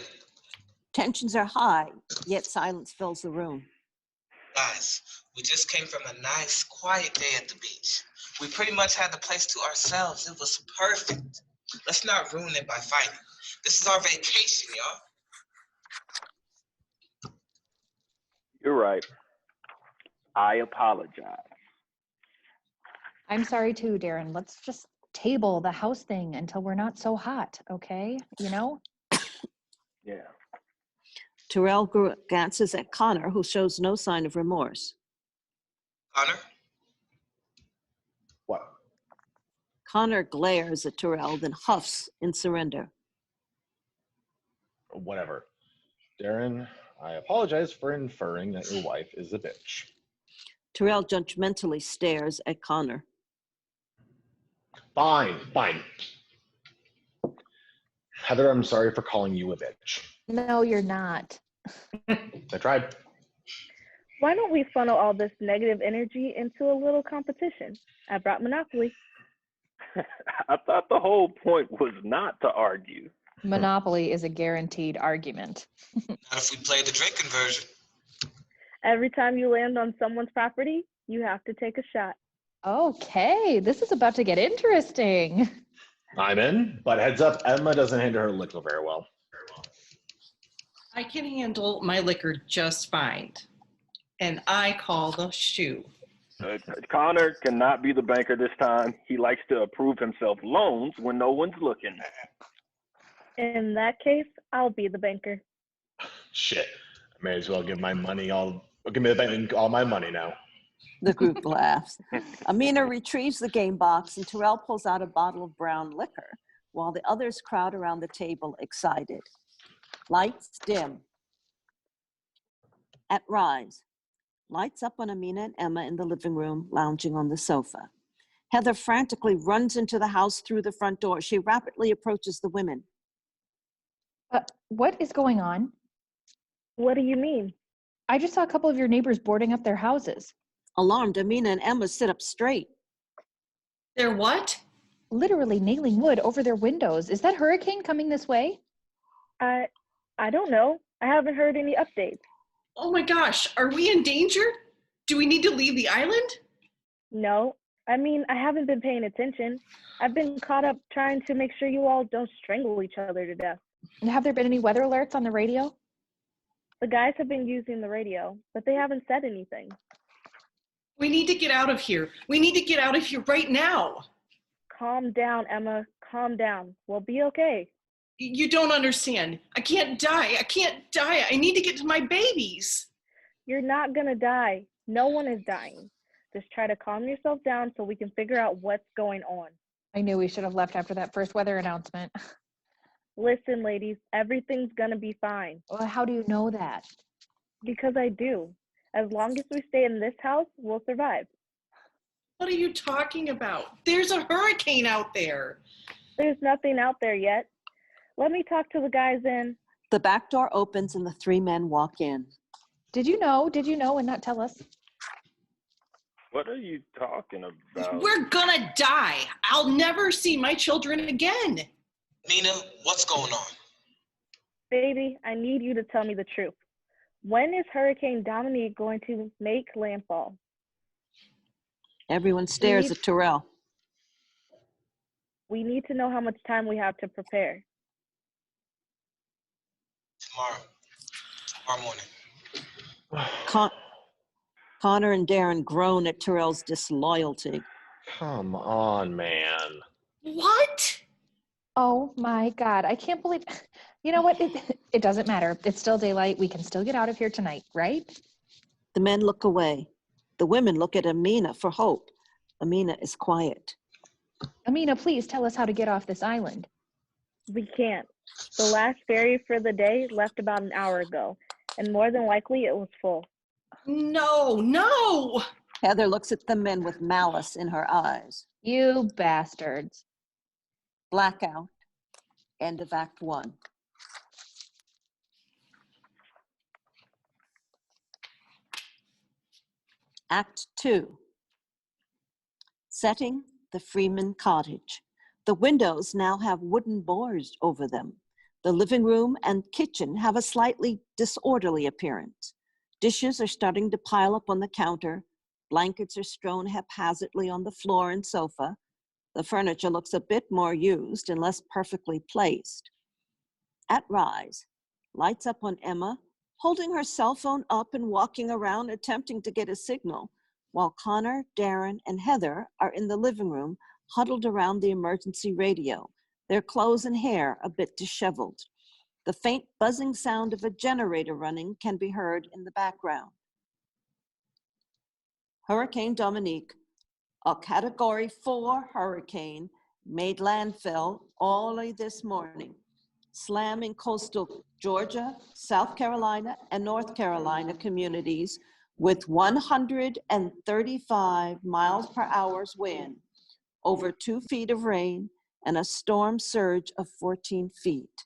Tensions are high, yet silence fills the room. Guys, we just came from a nice, quiet day at the beach. We pretty much had the place to ourselves. It was perfect. Let's not ruin it by fighting. This is our vacation, y'all. You're right. I apologize. I'm sorry too, Darren. Let's just table the house thing until we're not so hot, okay? You know? Yeah. Terrell glances at Connor, who shows no sign of remorse. Connor? What? Connor glares at Terrell, then huffs in surrender. Whatever. Darren, I apologize for inferring that your wife is a bitch. Terrell judgmentally stares at Connor. Fine. Heather, I'm sorry for calling you a bitch. No, you're not. I tried. Why don't we funnel all this negative energy into a little competition? I brought Monopoly. I thought the whole point was not to argue. Monopoly is a guaranteed argument. Not if we play the drinking version. Every time you land on someone's property, you have to take a shot. Okay, this is about to get interesting. I'm in, but heads up, Emma doesn't handle her liquor very well. I can handle my liquor just fine. And I call the shoe. Connor cannot be the banker this time. He likes to approve himself loans when no one's looking. In that case, I'll be the banker. Shit. I may as well give my money give me the bank all my money now. The group laughs. Amina retrieves the game box and Terrell pulls out a bottle of brown liquor while the others crowd around the table excited. Lights dim. At rise. Lights up on Amina and Emma in the living room, lounging on the sofa. Heather frantically runs into the house through the front door. She rapidly approaches the women. What is going on? What do you mean? I just saw a couple of your neighbors boarding up their houses. Alarmed, Amina and Emma sit up straight. They're what? literally nailing wood over their windows. Is that hurricane coming this way? I don't know. I haven't heard any updates. Oh my gosh, are we in danger? Do we need to leave the island? No. I mean, I haven't been paying attention. I've been caught up trying to make sure you all don't strangle each other to death. And have there been any weather alerts on the radio? The guys have been using the radio, but they haven't said anything. We need to get out of here. We need to get out of here right now. Calm down, Emma. Calm down. We'll be okay. You don't understand. I can't die. I can't die. I need to get to my babies. You're not gonna die. No one is dying. Just try to calm yourself down so we can figure out what's going on. I knew we should have left after that first weather announcement. Listen, ladies, everything's gonna be fine. Well, how do you know that? Because I do. As long as we stay in this house, we'll survive. What are you talking about? There's a hurricane out there. There's nothing out there yet. Let me talk to the guys in. The back door opens and the three men walk in. Did you know and not tell us? What are you talking about? We're gonna die. I'll never see my children again. Mina, what's going on? Baby, I need you to tell me the truth. When is Hurricane Dominique going to make landfall? Everyone stares at Terrell. We need to know how much time we have to prepare. Tomorrow morning. Connor and Darren groan at Terrell's disloyalty. Come on, man. What? Oh my God, I can't believe, you know what, it doesn't matter. It's still daylight. We can still get out of here tonight, right? The men look away. The women look at Amina for hope. Amina is quiet. Amina, please tell us how to get off this island. We can't. The last ferry for the day left about an hour ago, and more than likely it was full. No. Heather looks at the men with malice in her eyes. You bastards. Blackout. End of Act 1. Act 2. Setting, the Freeman cottage. The windows now have wooden boards over them. The living room and kitchen have a slightly disorderly appearance. Dishes are starting to pile up on the counter. Blankets are strewn haphazardly on the floor and sofa. The furniture looks a bit more used and less perfectly placed. At rise, lights up on Emma, holding her cell phone up and walking around attempting to get a signal, while Connor, Darren, and Heather are in the living room, huddled around the emergency radio, their clothes and hair a bit disheveled. The faint buzzing sound of a generator running can be heard in the background. Hurricane Dominique, a Category 4 hurricane, made landfall early this morning, slamming coastal Georgia, South Carolina, and North Carolina communities with 135 miles per hour wind, over 2 feet of rain, and a storm surge of 14 feet.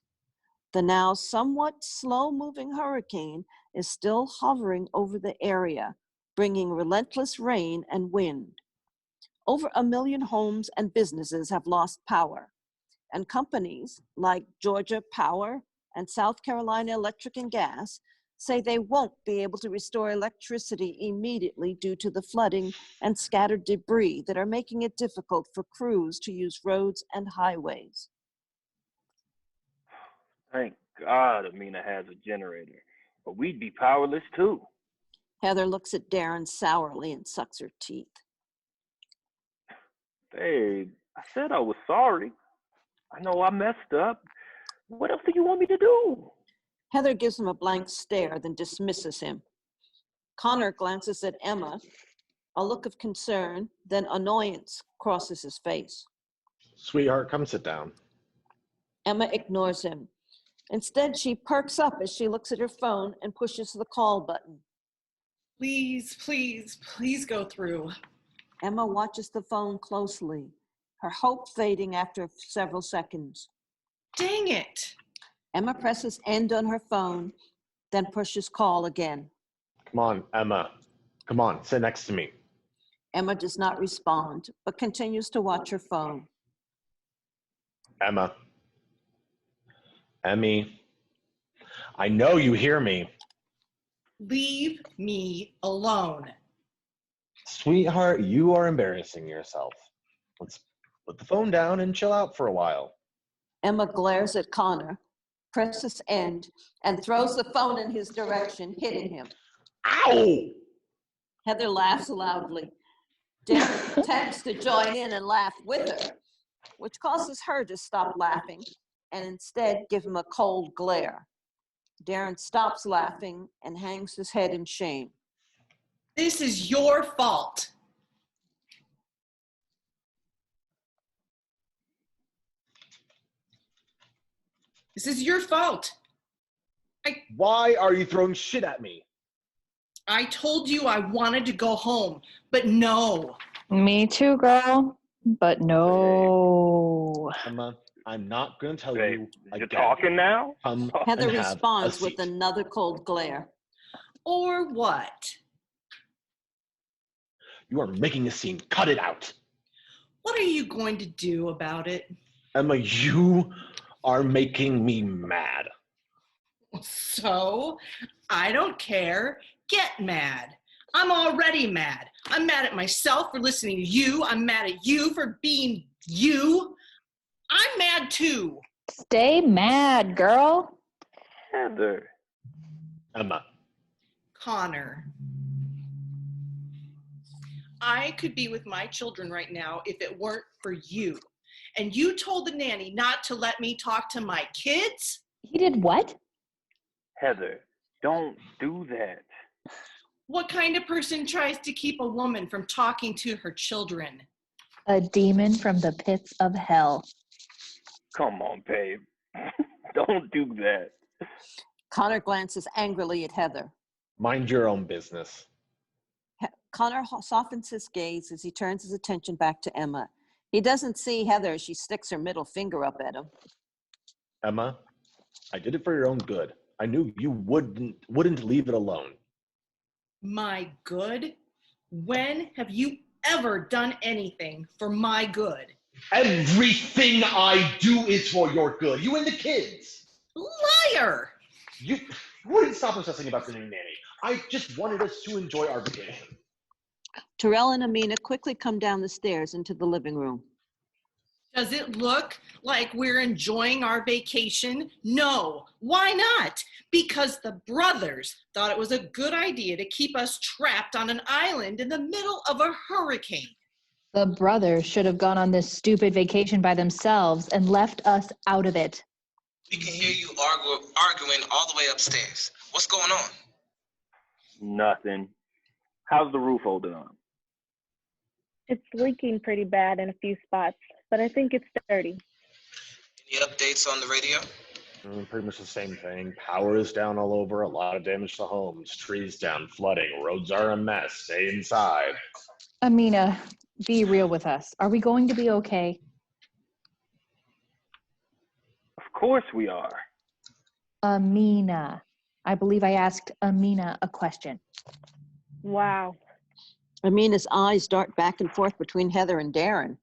The now somewhat slow-moving hurricane is still hovering over the area, bringing relentless rain and wind. Over 1 million homes and businesses have lost power, and companies like Georgia Power and South Carolina Electric and Gas say they won't be able to restore electricity immediately due to the flooding and scattered debris that are making it difficult for crews to use roads and highways. Thank God Amina has a generator, but we'd be powerless too. Heather looks at Darren sourly and sucks her teeth. Babe, I said I was sorry. I know I messed up. What else do you want me to do? Heather gives him a blank stare, then dismisses him. Connor glances at Emma. A look of concern, then annoyance crosses his face. Sweetheart, come sit down. Emma ignores him. Instead, she perks up as she looks at her phone and pushes the call button. Please go through. Emma watches the phone closely, her hope fading after several seconds. Dang it. Emma presses end on her phone, then pushes call again. Come on, Emma. Come on, sit next to me. Emma does not respond, but continues to watch her phone. Emma. Emmy. I know you hear me. Leave me alone. Sweetheart, you are embarrassing yourself. Let's put the phone down and chill out for a while. Emma glares at Connor, presses end, and throws the phone in his direction, hitting him. Ow! Heather laughs loudly. Darren attempts to join in and laugh with her, which causes her to stop laughing and instead give him a cold glare. Darren stops laughing and hangs his head in shame. This is your fault. This is your fault. Why are you throwing shit at me? I told you I wanted to go home, but no. Me too, girl. But no. Emma, I'm not going to tell Babe, you you're again. talking now? Come Heather and have responds a with seat. another cold glare. Or what? You are making a scene. Cut it out. What are you going to do about it? Emma, you are making me mad. So, I don't care. Get mad. I'm already mad. I'm mad at myself for listening to you. I'm mad at you for being you. I'm mad too. Stay mad, girl. Heather. Emma. Connor. I could be with my children right now if it weren't for you. And you told the nanny not to let me talk to my kids? He did what? Heather, don't do that. What kind of person tries to keep a woman from talking to her children? A demon from the pits of hell. Come on, babe. Don't do that. Connor glances angrily at Heather. Mind your own business. Connor softens his gaze as he turns his attention back to Emma. He doesn't see Heather as she sticks her middle finger up at him. Emma, I did it for your own good. I knew you wouldn't leave it alone. My good? When have you ever done anything for my good? Everything I do is for your good. You and the kids. Liar! You wouldn't stop obsessing about the new nanny. I just wanted us to enjoy our vacation. Terrell and Amina quickly come down the stairs into the living room. Does it look like we're enjoying our vacation? No. Why not? Because the brothers thought it was a good idea to keep us trapped on an island in the middle of a hurricane. The brothers should have gone on this stupid vacation by themselves and left us out of it. We can hear you arguing all the way upstairs. What's going on? Nothing. How's the roof holding on? It's leaking pretty bad in a few spots, but I think it's sturdy. Any updates on the radio? Pretty much the same thing. Power is down all over, a lot of damage to homes, trees down, flooding, roads are a mess, stay inside. Amina, be real with us. Are we going to be okay? Of course we are. Amina. I believe I asked Amina a question. Wow. Amina's eyes dart back and forth between Heather and Darren.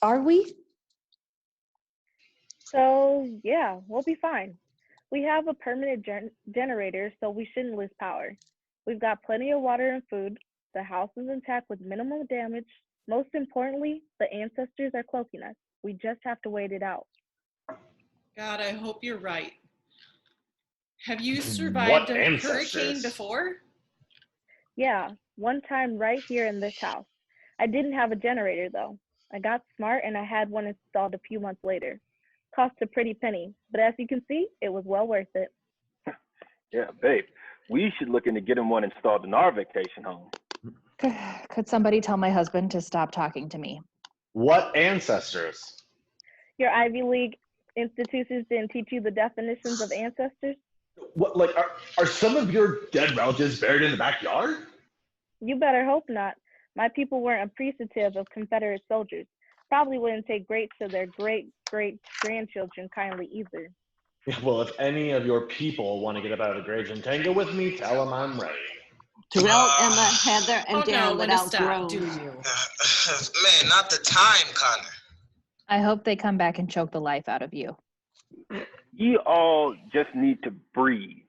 Are we? So, yeah, we'll be fine. We have a permanent generator, so we shouldn't lose power. We've got plenty of water and food. The house is intact with minimal damage. Most importantly, the ancestors are cloaking us. We just have to wait it out. God, I hope you're right. Have you survived a hurricane before? Yeah, one time right here in this house. I didn't have a generator though. I got smart and I had one installed a few months later. Cost a pretty penny, but as you can see, it was well worth it. Yeah, babe. We should look into getting one installed in our vacation home. Could somebody tell my husband to stop talking to me? What ancestors? Your Ivy League institutions didn't teach you the definitions of ancestors? What, like, are some of your dead relatives buried in the backyard? You better hope not. My people weren't appreciative of Confederate soldiers. Probably wouldn't take great to their great-great-grandchildren kindly either. Yeah, well, if any of your people want to get up out of the graves and tango with me, tell them I'm ready. Terrell, Emma, Heather, and Oh Darren no, let let us out stop, groans. do you? Man, not the time, Connor. I hope they come back and choke the life out of you. You all just need to breathe.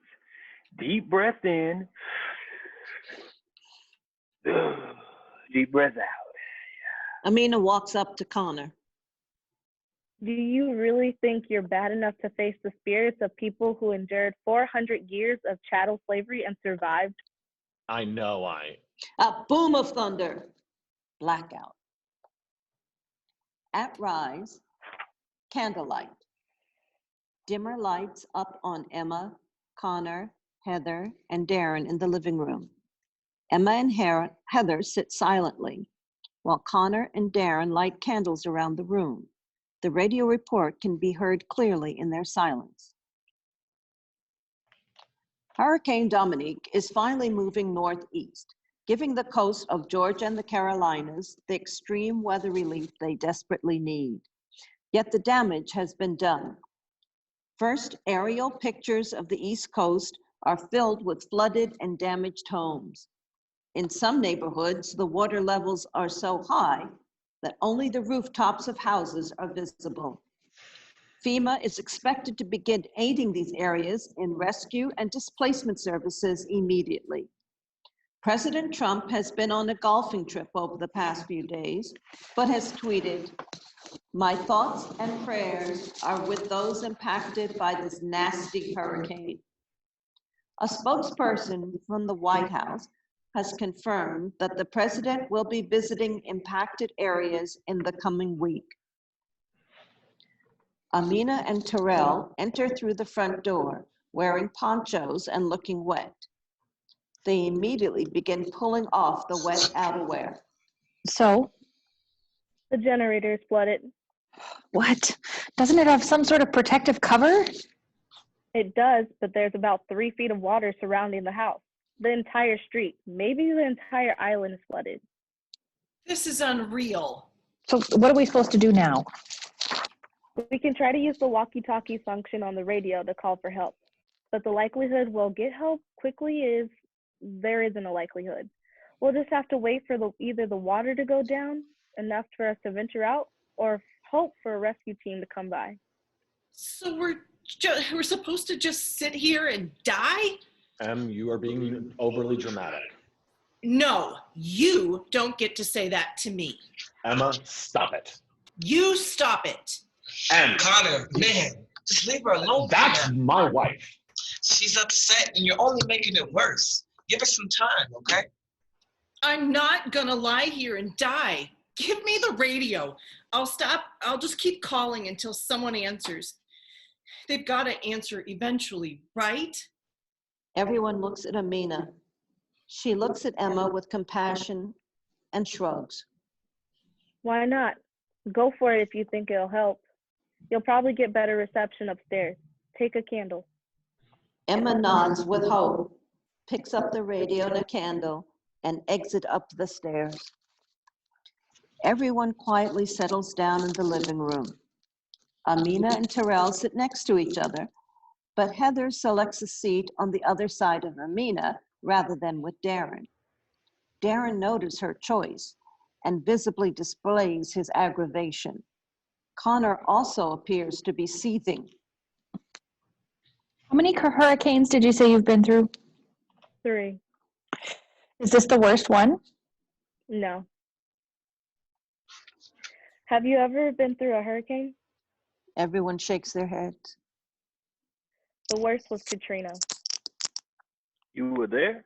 Deep breath in. Deep breath out. Amina walks up to Connor. Do you really think you're bad enough to face the spirits of people who endured 400 years of chattel slavery and survived? I know A boom of thunder. Blackout. At rise, candlelight. Dimmer lights up on Emma, Connor, Heather, and Darren in the living room. Emma and Heather sit silently, while Connor and Darren light candles around the room. The radio report can be heard clearly in their silence. Hurricane Dominique is finally moving northeast, giving the coast of Georgia and the Carolinas the extreme weather relief they desperately need. Yet the damage has been done. First, aerial pictures of the East Coast are filled with flooded and damaged homes. In some neighborhoods, the water levels are so high that only the rooftops of houses are visible. FEMA is expected to begin aiding these areas in rescue and displacement services immediately. President Trump has been on a golfing trip over the past few days, but has tweeted, "My thoughts and prayers are with those impacted by this nasty hurricane." A spokesperson from the White House has confirmed that the president will be visiting impacted areas in the coming week. Amina and Terrell enter through the front door, wearing ponchos and looking wet. They immediately begin pulling off the wet outerwear. So, The generator is flooded. what? Doesn't it have some sort of protective cover? It does, but there's about 3 feet of water surrounding the house. The entire street, maybe the entire island is flooded. This is unreal. So what are we supposed to do now? We can try to use the walkie-talkie function on the radio to call for help, but the likelihood we'll get help quickly is there isn't a likelihood. We'll just have to wait for either the water to go down enough for us to venture out, or hope for a rescue team to come by. So we're supposed to just sit here and die? you are being overly dramatic. No, you don't get to say that to me. Emma, stop it. You stop it. And Connor, man, just leave her alone. that's my wife. She's upset and you're only making it worse. Give her some time, okay? I'm not gonna lie here and die. Give me the radio. I'll stop. I'll just keep calling until someone answers. They've got to answer eventually, right? Everyone looks at Amina. She looks at Emma with compassion and shrugs. Why not? Go for it if you think it'll help. You'll probably get better reception upstairs. Take a candle. Emma nods with hope, picks up the radio and a candle, and exits up the stairs. Everyone quietly settles down in the living room. Amina and Terrell sit next to each other, but Heather selects a seat on the other side of Amina rather than with Darren. Darren notices her choice and visibly displays his aggravation. Connor also appears to be seething. How many hurricanes did you say you've been through? 3. Is this the worst one? No. Have you ever been through a hurricane? Everyone shakes their heads. The worst was Katrina. You were there?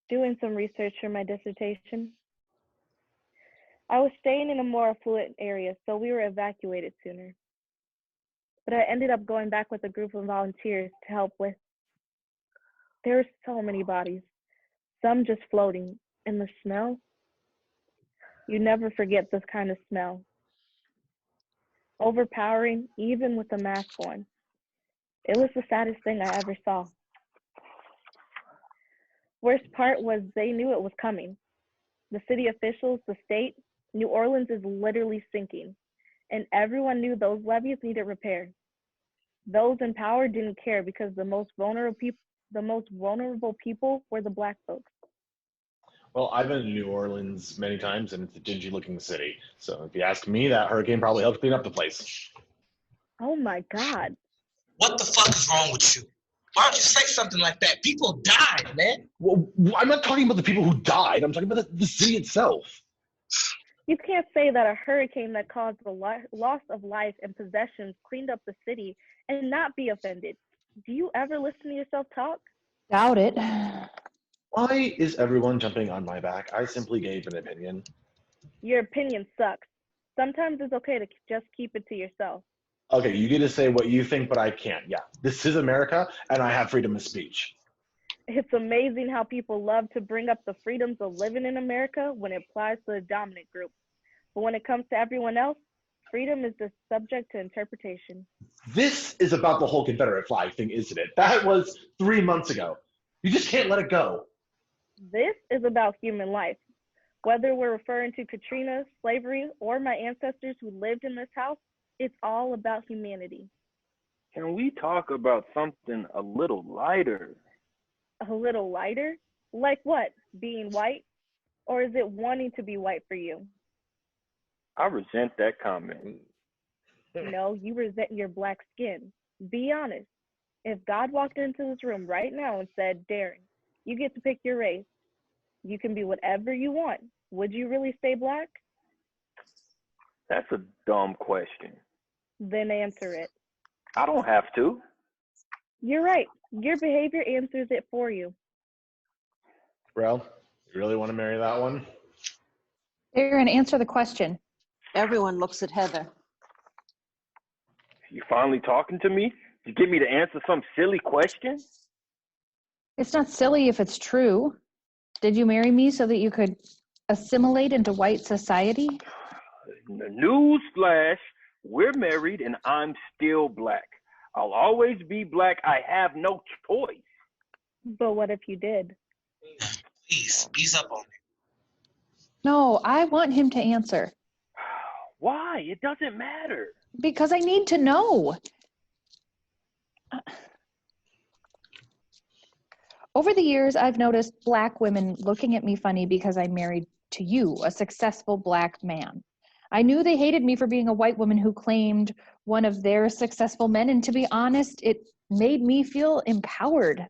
Doing some research for my dissertation. I was staying in a more affluent area, so we were evacuated sooner. But I ended up going back with a group of volunteers to help with. There were so many bodies, some just floating, and the smell. You never forget this kind of smell. Overpowering, even with the mask on. It was the saddest thing I ever saw. Worst part was they knew it was coming. The city officials, the state, New Orleans is literally sinking, and everyone knew those levees needed repair. Those in power didn't care because the most vulnerable people were the Black folks. Well, I've been to New Orleans many times, and it's a dingy-looking city. So if you ask me, that hurricane probably helped clean up the place. Oh my God. What the fuck is wrong with you? Why don't you say something like that? People died, man. Well, I'm not talking about the people who died. I'm talking about the city itself. You can't say that a hurricane that caused the loss of life and possessions cleaned up the city and not be offended. Do you ever listen to yourself talk? Doubt it. Why is everyone jumping on my back? I simply gave an opinion. Your opinion sucks. Sometimes it's okay to just keep it to yourself. Okay, you get to say what you think, but I can't. Yeah, this is America, and I have freedom of speech. It's amazing how people love to bring up the freedoms of living in America when it applies to the dominant group. But when it comes to everyone else, freedom is just subject to interpretation. This is about the whole Confederate flag thing, isn't it? That was 3 months ago. You just can't let it go. This is about human life. Whether we're referring to Katrina, slavery, or my ancestors who lived in this house, it's all about humanity. Can we talk about something a little lighter? A little lighter? Like what? Being white? Or is it wanting to be white for you? I resent that comment. No, you resent your black skin. Be honest. If God walked into this room right now and said, Darren, you get to pick your race. You can be whatever you want. Would you really stay black? That's a dumb question. Then answer it. I don't have to. You're right. Your behavior answers it for you. Well, you really want to marry that one? Aaron, answer the question. Everyone looks at Heather. You finally talking to me? You get me to answer some silly question? It's not silly if it's true. Did you marry me so that you could assimilate into white society? Newsflash, we're married and I'm still black. I'll always be black. I have no choice. But what if you did? Please, ease up on me. No, I want him to answer. Why? It doesn't matter. Because I need to know. Over the years, I've noticed black women looking at me funny because I'm married to you, a successful black man. I knew they hated me for being a white woman who claimed one of their successful men, and to be honest, it made me feel empowered,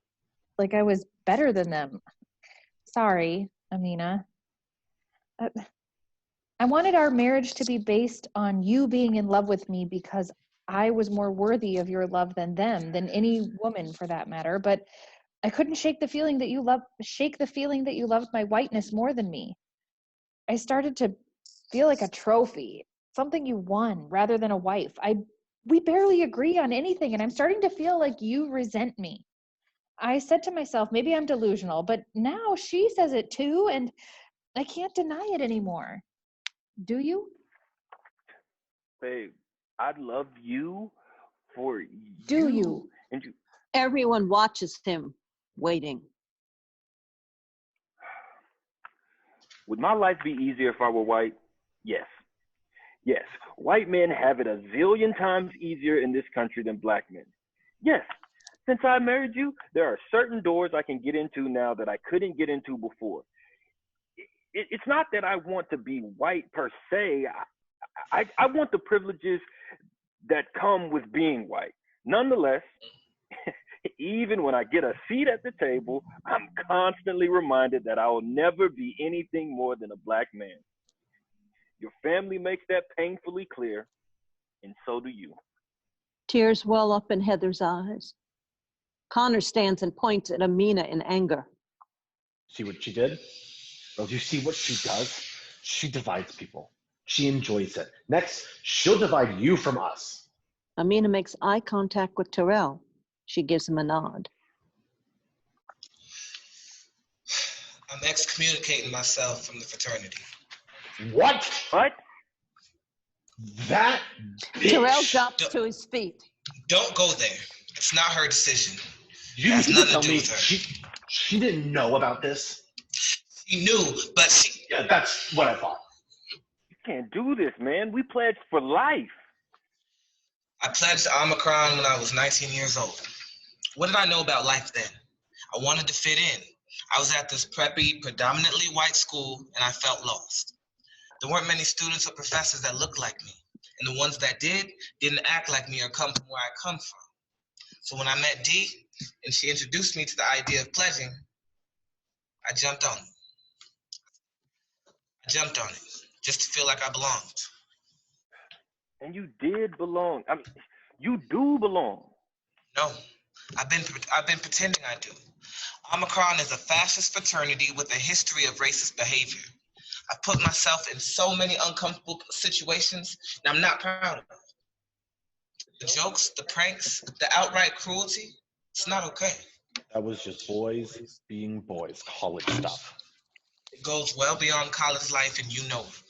like I was better than them. Sorry, Amina. I wanted our marriage to be based on you being in love with me because I was more worthy of your love than them, than any woman for that matter, but I couldn't shake the feeling that you loved my whiteness more than me. I started to feel like a trophy, something you won rather than a wife. We barely agree on anything, and I'm starting to feel like you resent me. I said to myself, maybe I'm delusional, but now she says it too, and I can't deny it anymore. Do you? Babe, I love you for Do you? And you. Everyone watches him, waiting. Would my life be easier if I were white? Yes. Yes. White men have it a zillion times easier in this country than black men. Yes. Since I married you, there are certain doors I can get into now that I couldn't get into before. It's not that I want to be white per se. I want the privileges that come with being white. Nonetheless, even when I get a seat at the table, I'm constantly reminded that I will never be anything more than a black man. Your family makes that painfully clear, and so do you. Tears well up in Heather's eyes. Connor stands and points at Amina in anger. See what she did? Well, do you see what she does? She divides people. She enjoys it. Next, she'll divide you from us. Amina makes eye contact with Terrell. She gives him a nod. I'm excommunicating myself from the fraternity. What? What? That bitch. Terrell jumps to his feet. Don't go there. It's not her decision. You It has mean nothing tell to do me with her. she didn't know about this? She knew, but she... Yeah, that's what I thought. You can't do this, man. We pledged for life. I pledged to Omicron when I was 19 years old. What did I know about life then? I wanted to fit in. I was at this preppy, predominantly white school, and I felt lost. There weren't many students or professors that looked like me, and the ones that did didn't act like me or come from where I come from. So when I met Dee, and she introduced me to the idea of pledging, I jumped on it. Just to feel like I belonged. And you did belong. I mean, you do belong. No, I've been pretending I do. Omicron is a fascist fraternity with a history of racist behavior. I've put myself in so many uncomfortable situations, and I'm not proud of it. The jokes, the pranks, the outright cruelty, it's not okay. That was just boys being boys, college stuff. It goes well beyond college life, and you know it.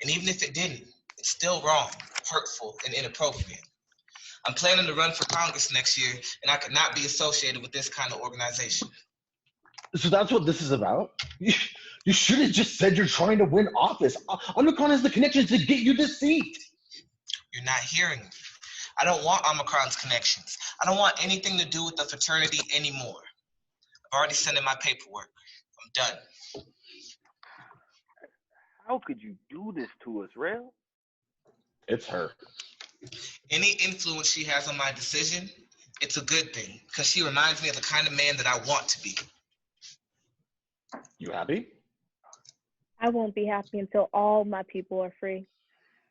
And even if it didn't, it's still wrong, hurtful, and inappropriate. I'm planning to run for Congress next year, and I could not be associated with this kind of organization. So that's what this is about? You should have just said you're trying to win office. Omicron has the connections to get you this seat. You're not hearing me. I don't want Omicron's connections. I don't want anything to do with the fraternity anymore. I've already sent in my paperwork. I'm done. How could you do this to us, Rel? It's her. Any influence she has on my decision, it's a good thing, because she reminds me of the kind of man that I want to be. You happy? I won't be happy until all my people are free.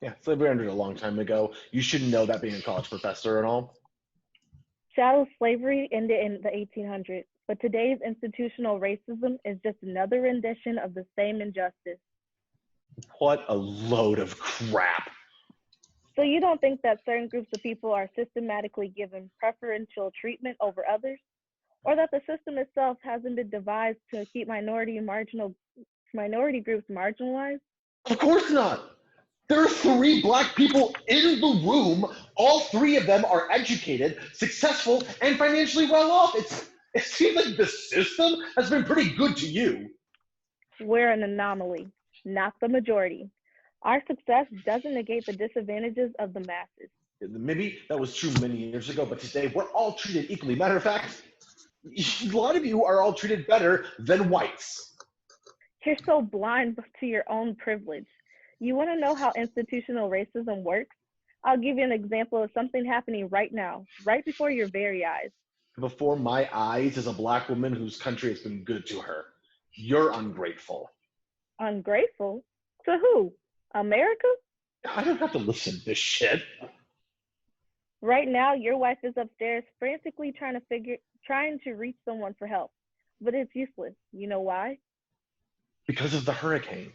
Yeah, slavery ended a long time ago. You should know that, being a college professor and all. Chattel slavery ended in the 1800s, but today's institutional racism is just another rendition of the same injustice. What a load of crap. So you don't think that certain groups of people are systematically given preferential treatment over others? Or that the system itself hasn't been devised to keep minority groups marginalized? Of course not. There are 3 black people in the room. All 3 of them are educated, successful, and financially well off. It seems like the system has been pretty good to you. We're an anomaly, not the majority. Our success doesn't negate the disadvantages of the masses. Maybe that was true many years ago, but today we're all treated equally. Matter of fact, a lot of you are all treated better than whites. You're so blind to your own privilege. You want to know how institutional racism works? I'll give you an example of something happening right now, right before your very eyes. Before my eyes is a black woman whose country has been good to her. You're ungrateful. Ungrateful? To who? America? I don't have to listen to this shit. Right now, your wife is upstairs frantically trying to reach someone for help, but it's useless. You know why? Because of the hurricane.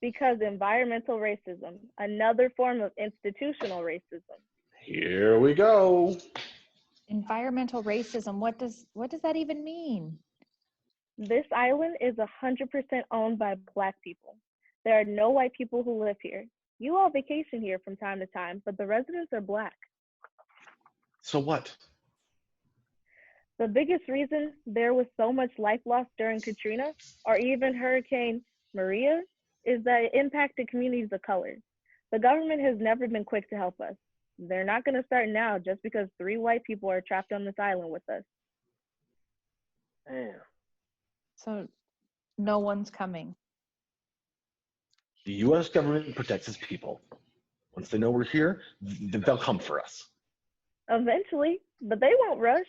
Because environmental racism, another form of institutional racism. Here we go. Environmental racism, what does that even mean? This island is 100% owned by Black people. There are no white people who live here. You all vacation here from time to time, but the residents are Black. So what? The biggest reason there was so much life loss during Katrina or even Hurricane Maria is that it impacted communities of color. The government has never been quick to help us. They're not going to start now just because 3 white people are trapped on this island with us. Damn. So no one's coming. The U.S. government protects its people. Once they know we're here, they'll come for us. Eventually, but they won't rush.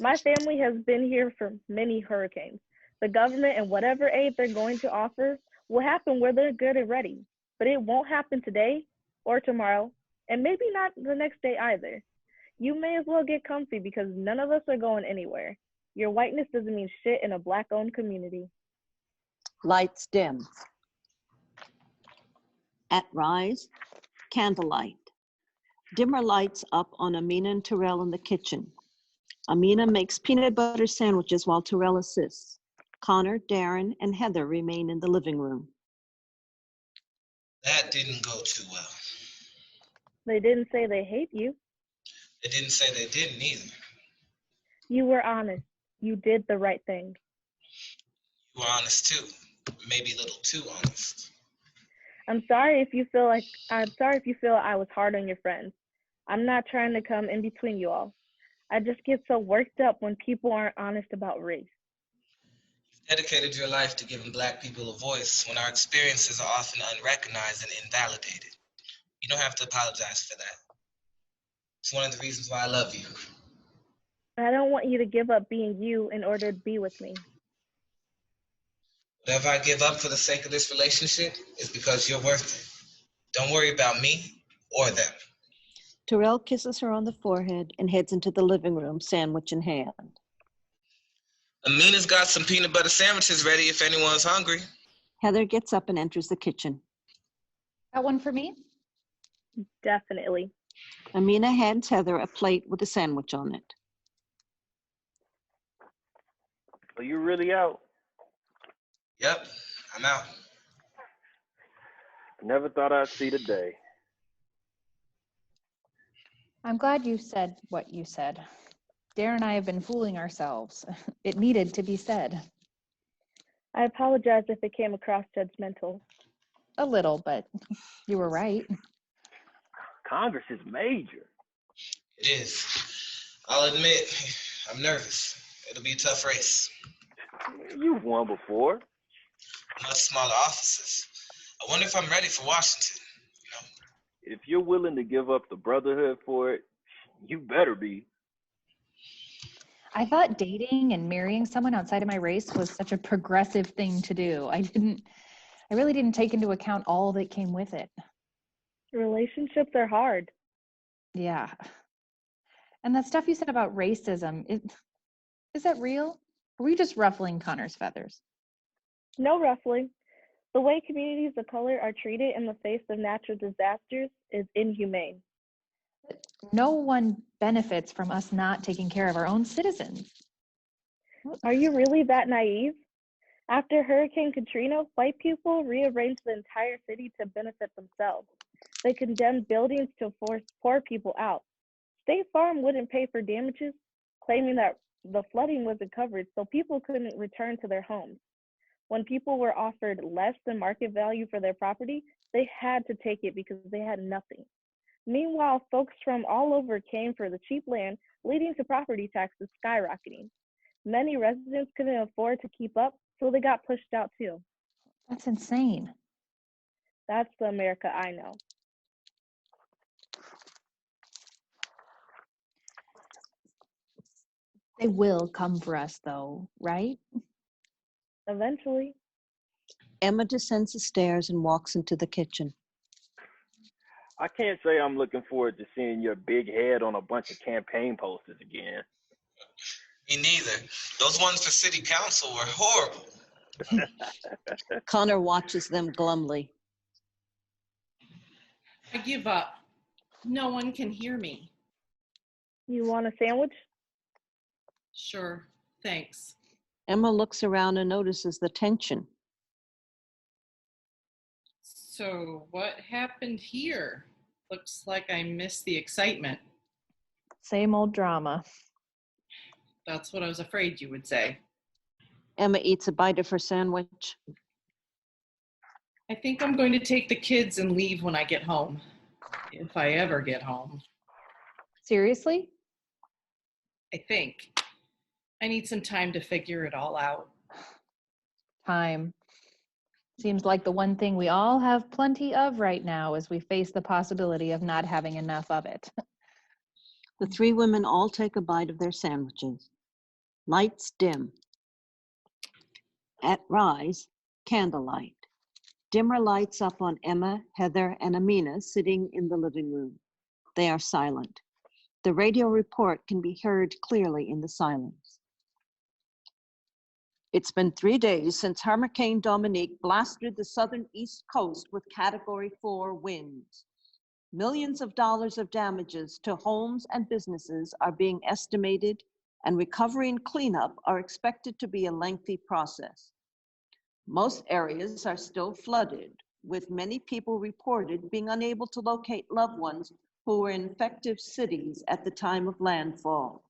My family has been here for many hurricanes. The government and whatever aid they're going to offer will happen where they're good and ready, but it won't happen today or tomorrow, and maybe not the next day either. You may as well get comfy because none of us are going anywhere. Your whiteness doesn't mean shit in a Black-owned community. Lights dim. At rise, candlelight. Dimmer lights up on Amina and Terrell in the kitchen. Amina makes peanut butter sandwiches while Terrell assists. Connor, Darren, and Heather remain in the living room. That didn't go too well. They didn't say they hate you. They didn't say they didn't either. You were honest. You did the right thing. You were honest too. Maybe a little too honest. I'm sorry if you feel I was hard on your friends. I'm not trying to come in between you all. I just get so worked up when people aren't honest about race. Dedicated your life to giving Black people a voice when our experiences are often unrecognized and invalidated. You don't have to apologize for that. It's one of the reasons why I love you. I don't want you to give up being you in order to be with me. Whatever I give up for the sake of this relationship is because you're worth it. Don't worry about me or them. Terrell kisses her on the forehead and heads into the living room, sandwich in hand. Amina's got some peanut butter sandwiches ready if anyone's hungry. Heather gets up and enters the kitchen. Got one for me? Definitely. Amina hands Heather a plate with a sandwich on it. Are you really out? Yep, I'm out. Never thought I'd see the day. I'm glad you said what you said. Darren and I have been fooling ourselves. It needed to be said. I apologize if it came across judgmental. A little, but you were right. Congress is major. It is. I'll admit, I'm nervous. It'll be a tough race. You've won before. Much smaller offices. I wonder if I'm ready for Washington. If you're willing to give up the brotherhood for it, you better be. I thought dating and marrying someone outside of my race was such a progressive thing to do. I really didn't take into account all that came with it. Relationships are hard. Yeah. And that stuff you said about racism, is that real? Or were you just ruffling Connor's feathers? No ruffling. The way communities of color are treated in the face of natural disasters is inhumane. No one benefits from us not taking care of our own citizens. Are you really that naive? After Hurricane Katrina, white people rearranged the entire city to benefit themselves. They condemned buildings to force poor people out. State Farm wouldn't pay for damages, claiming that the flooding wasn't covered, so people couldn't return to their homes. When people were offered less than market value for their property, they had to take it because they had nothing. Meanwhile, folks from all over came for the cheap land, leading to property taxes skyrocketing. Many residents couldn't afford to keep up, so they got pushed out too. That's insane. That's the America I know. They will come for us though, right? Eventually. Emma descends the stairs and walks into the kitchen. I can't say I'm looking forward to seeing your big head on a bunch of campaign posters again. Me neither. Those ones for city council were horrible. Connor watches them glumly. I give up. No one can hear me. You want a sandwich? Sure, thanks. Emma looks around and notices the tension. So what happened here? Looks like I missed the excitement. Same old drama. That's what I was afraid you would say. Emma eats a bite of her sandwich. I think I'm going to take the kids and leave when I get home. If I ever get home. Seriously? I think. I need some time to figure it all out. Time. Seems like the one thing we all have plenty of right now as we face the possibility of not having enough of it. The three women all take a bite of their sandwiches. Lights dim. At rise, candlelight. Dimmer lights up on Emma, Heather, and Amina sitting in the living room. They are silent. The radio report can be heard clearly in the silence. It's been 3 days since Hurricane Dominique blasted the southern east coast with Category 4 winds. Millions of dollars of damages to homes and businesses are being estimated, and recovery and cleanup are expected to be a lengthy process. Most areas are still flooded, with many people reported being unable to locate loved ones who were in affected cities at the time of landfall.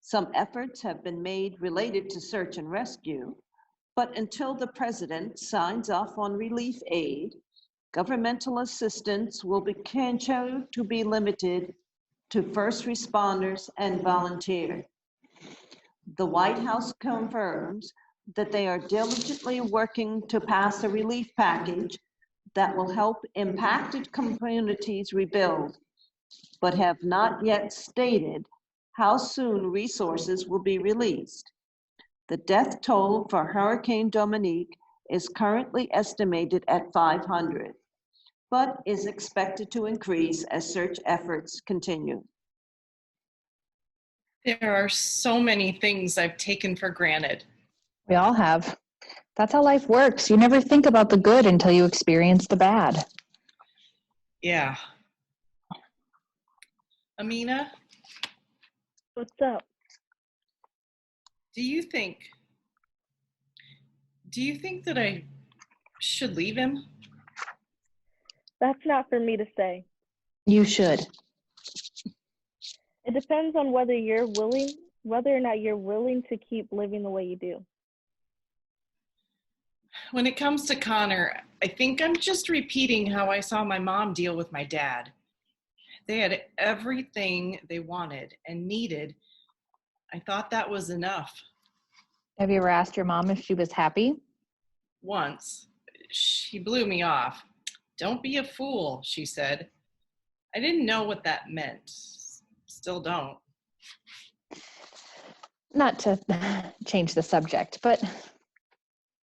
Some efforts have been made related to search and rescue, but until the president signs off on relief aid, governmental assistance will be continued to be limited to first responders and volunteers. The White House confirms that they are diligently working to pass a relief package that will help impacted communities rebuild, but have not yet stated how soon resources will be released. The death toll for Hurricane Dominique is currently estimated at 500, but is expected to increase as search efforts continue. There are so many things I've taken for granted. We all have. That's how life works. You never think about the good until you experience the bad. Yeah. Amina, What's up? do you think that I should leave him? That's not for me to say. You should. It depends on whether or not you're willing to keep living the way you do. When it comes to Connor, I think I'm just repeating how I saw my mom deal with my dad. They had everything they wanted and needed. I thought that was enough. Have you ever asked your mom if she was happy? Once, she blew me off. "Don't be a fool," she said. I didn't know what that meant. Still don't. Not to change the subject, but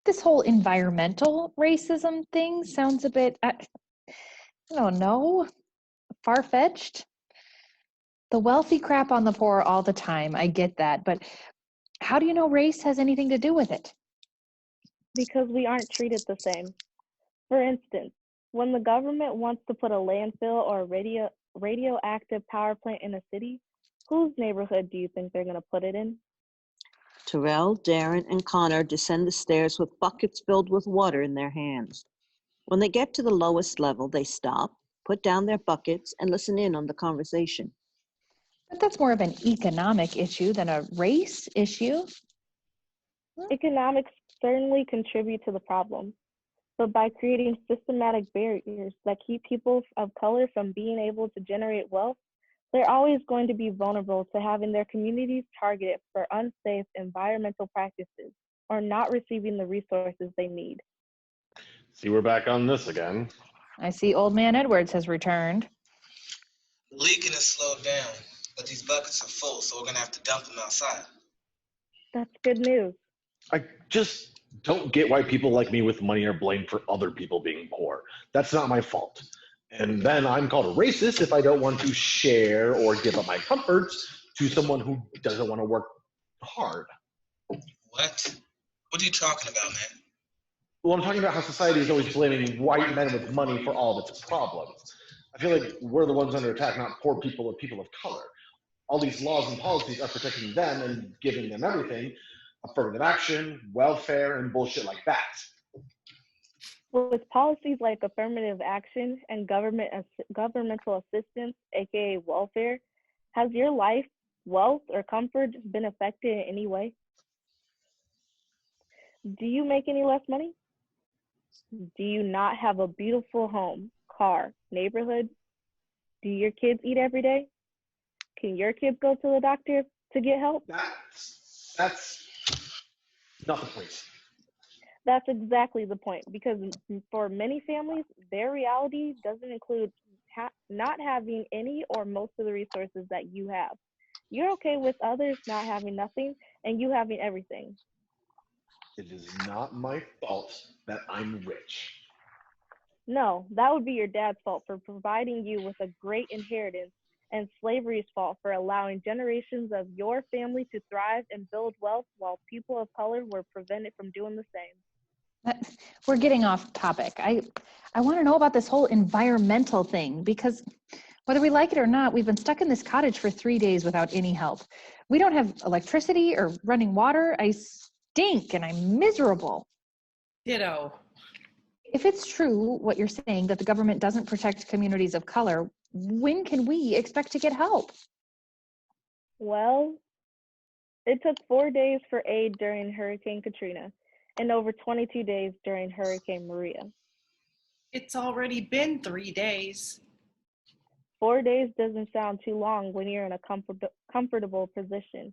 this whole environmental racism thing sounds a bit, I don't know, far-fetched. The wealthy crap on the poor all the time. I get that, but how do you know race has anything to do with it? Because we aren't treated the same. For instance, when the government wants to put a landfill or a radioactive power plant in a city, whose neighborhood do you think they're going to put it in? Terrell, Darren, and Connor descend the stairs with buckets filled with water in their hands. When they get to the lowest level, they stop, put down their buckets, and listen in on the conversation. But that's more of an economic issue than a race issue. Economics certainly contribute to the problem, but by creating systematic barriers that keep people of color from being able to generate wealth, they're always going to be vulnerable to having their communities targeted for unsafe environmental practices or not receiving the resources they need. See, we're back on this again. I see Old Man Edwards has returned. The leaking has slowed down, but these buckets are full, so we're going to have to dump them outside. That's good news. I just don't get why people like me with money are blamed for other people being poor. That's not my fault. And then I'm called a racist if I don't want to share or give up my comforts to someone who doesn't want to work hard. What? What are you talking about, man? Well, I'm talking about how society is always blaming white men with money for all of its problems. I feel like we're the ones under attack, not poor people or people of color. All these laws and policies are protecting them and giving them everything: affirmative action, welfare, and bullshit like that. With policies like affirmative action and governmental assistance, aka welfare, has your life, wealth, or comfort been affected in any way? Do you make any less money? Do you not have a beautiful home, car, neighborhood? Do your kids eat every day? Can your kids go to the doctor to get help? That's not the point. That's exactly the point, because for many families, their reality doesn't include not having any or most of the resources that you have. You're okay with others not having nothing and you having everything. It is not my fault that I'm rich. No, that would be your dad's fault for providing you with a great inheritance, and slavery's fault for allowing generations of your family to thrive and build wealth while people of color were prevented from doing the same. We're getting off topic. I want to know about this whole environmental thing, because whether we like it or not, we've been stuck in this cottage for 3 days without any help. We don't have electricity or running water. I stink and I'm miserable. Ditto. If it's true what you're saying, that the government doesn't protect communities of color, when can we expect to get help? Well, it took 4 days for aid during Hurricane Katrina and over 22 days during Hurricane Maria. It's already been 3 days. 4 days doesn't sound too long when you're in a comfortable position,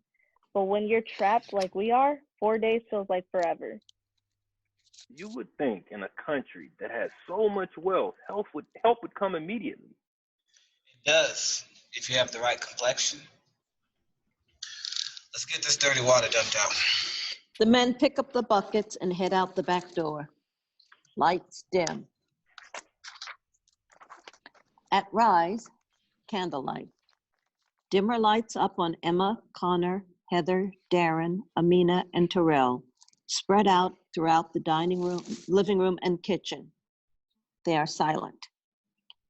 But when you're trapped like we are, 4 days feels like forever. You would think in a country that has so much wealth, help would come immediately. It does, if you have the right complexion. Let's get this dirty water dumped out. The men pick up the buckets and head out the back door. Lights dim. At Rise, candlelight. Dimmer lights up on Emma, Connor, Heather, Darren, Amina, and Terrell, spread out throughout the dining room, living room, and kitchen. They are silent.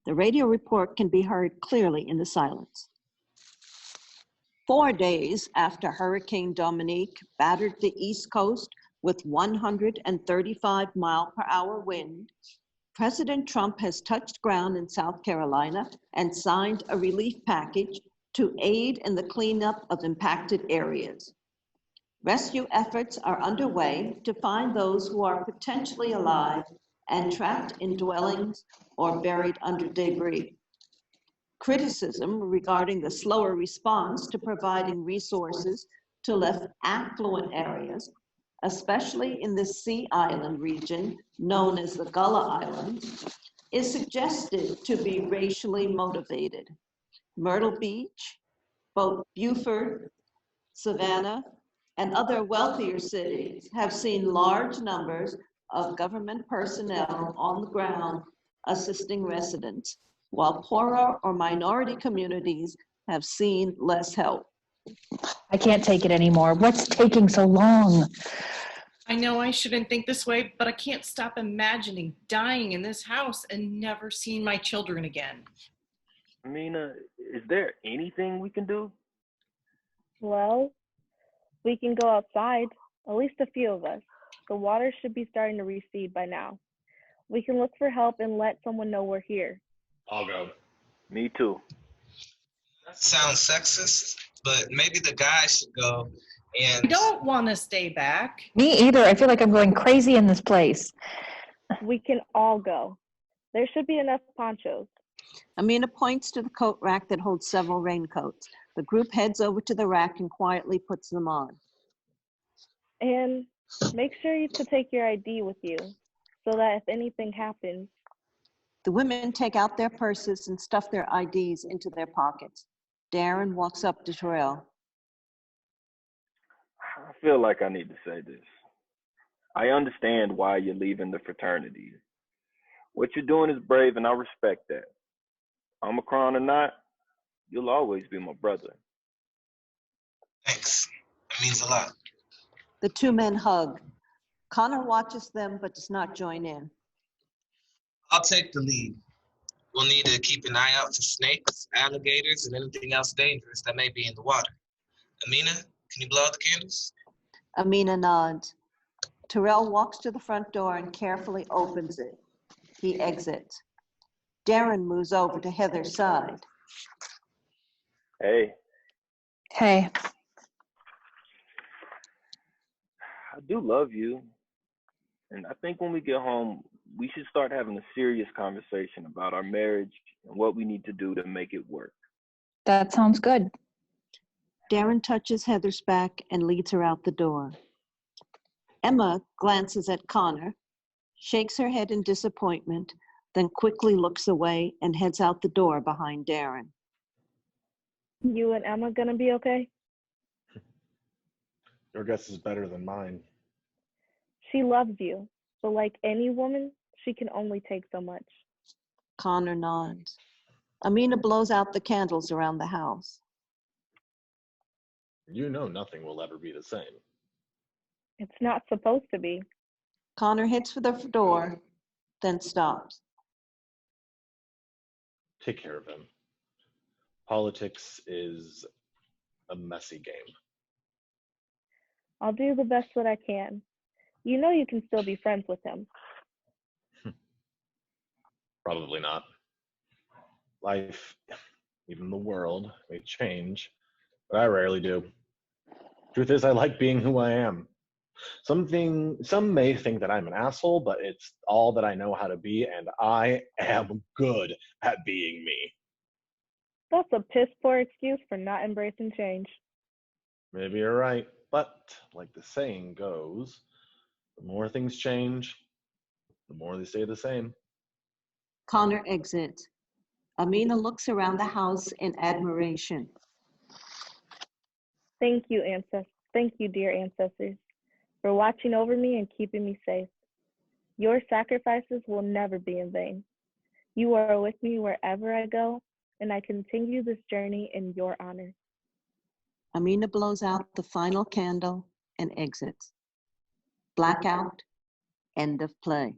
The radio report can be heard clearly in the silence. 4 days after Hurricane Dominique battered the East Coast with 135-mile-per-hour wind, President Trump has touched ground in South Carolina and signed a relief package to aid in the cleanup of impacted areas. Rescue efforts are underway to find those who are potentially alive and trapped in dwellings or buried under debris. Criticism regarding the slower response to providing resources to less affluent areas, especially in the Sea Island region known as the Gullah Islands, is suggested to be racially motivated. Myrtle Beach, both Beaufort, Savannah, and other wealthier cities have seen large numbers of government personnel on the ground assisting residents, while poorer or minority communities have seen less help. I can't take it anymore. What's taking so long? I know I shouldn't think this way, but I can't stop imagining dying in this house and never seeing my children again. Amina, is there anything we can do? Well, we can go outside, at least a few of us. The water should be starting to recede by now. We can look for help and let someone know we're here. I'll go. Me too. That sounds sexist, but maybe the guys should go I and don't want to stay back. Me either. I feel like I'm going crazy in this place. We can all go. There should be enough ponchos. Amina points to the coat rack that holds several raincoats. The group heads over to the rack and quietly puts them on. And make sure to take your ID with you so that if anything happens. The women take out their purses and stuff their IDs into their pockets. Darren walks up to Terrell. I feel like I need to say this. I understand why you're leaving the fraternity. What you're doing is brave, and I respect that. Omicron or not, you'll always be my brother. thanks. It means a lot. The two men hug. Connor watches them but does not join in. I'll take the lead. We'll need to keep an eye out for snakes, alligators, and anything else dangerous that may be in the water. Amina, can you blow out the candles? Amina nods. Terrell walks to the front door and carefully opens it. He exits. Darren moves over to Heather's side. Hey, Hey, I do love you. And I think when we get home, we should start having a serious conversation about our marriage and what we need to do to make it work. that sounds good. Darren touches Heather's back and leads her out the door. Emma glances at Connor, shakes her head in disappointment, then quickly looks away and heads out the door behind Darren. You and Emma gonna be okay? Your guess is better than mine. She loves you, but like any woman, she can only take so much. Connor nods. Amina blows out the candles around the house. You know nothing will ever be the same. It's not supposed to be. Connor heads for the door, then stops. Take care of him. Politics is a messy game. I'll do the best that I can. You know you can still be friends with him. Probably not. Life, even the world, may change, but I rarely do. Truth is, I like being who I am. Some may think that I'm an asshole, but it's all that I know how to be, and I am good at being me. That's a piss poor excuse for not embracing change. Maybe you're right, but like the saying goes, the more things change, the more they stay the same. Connor exits. Amina looks around the house in admiration. Thank you, Thank you, dear ancestors, for watching over me and keeping me safe. Your sacrifices will never be in vain. You are with me wherever I go, and I continue this journey in your honor. Amina blows out the final candle and exits. Blackout. End of play.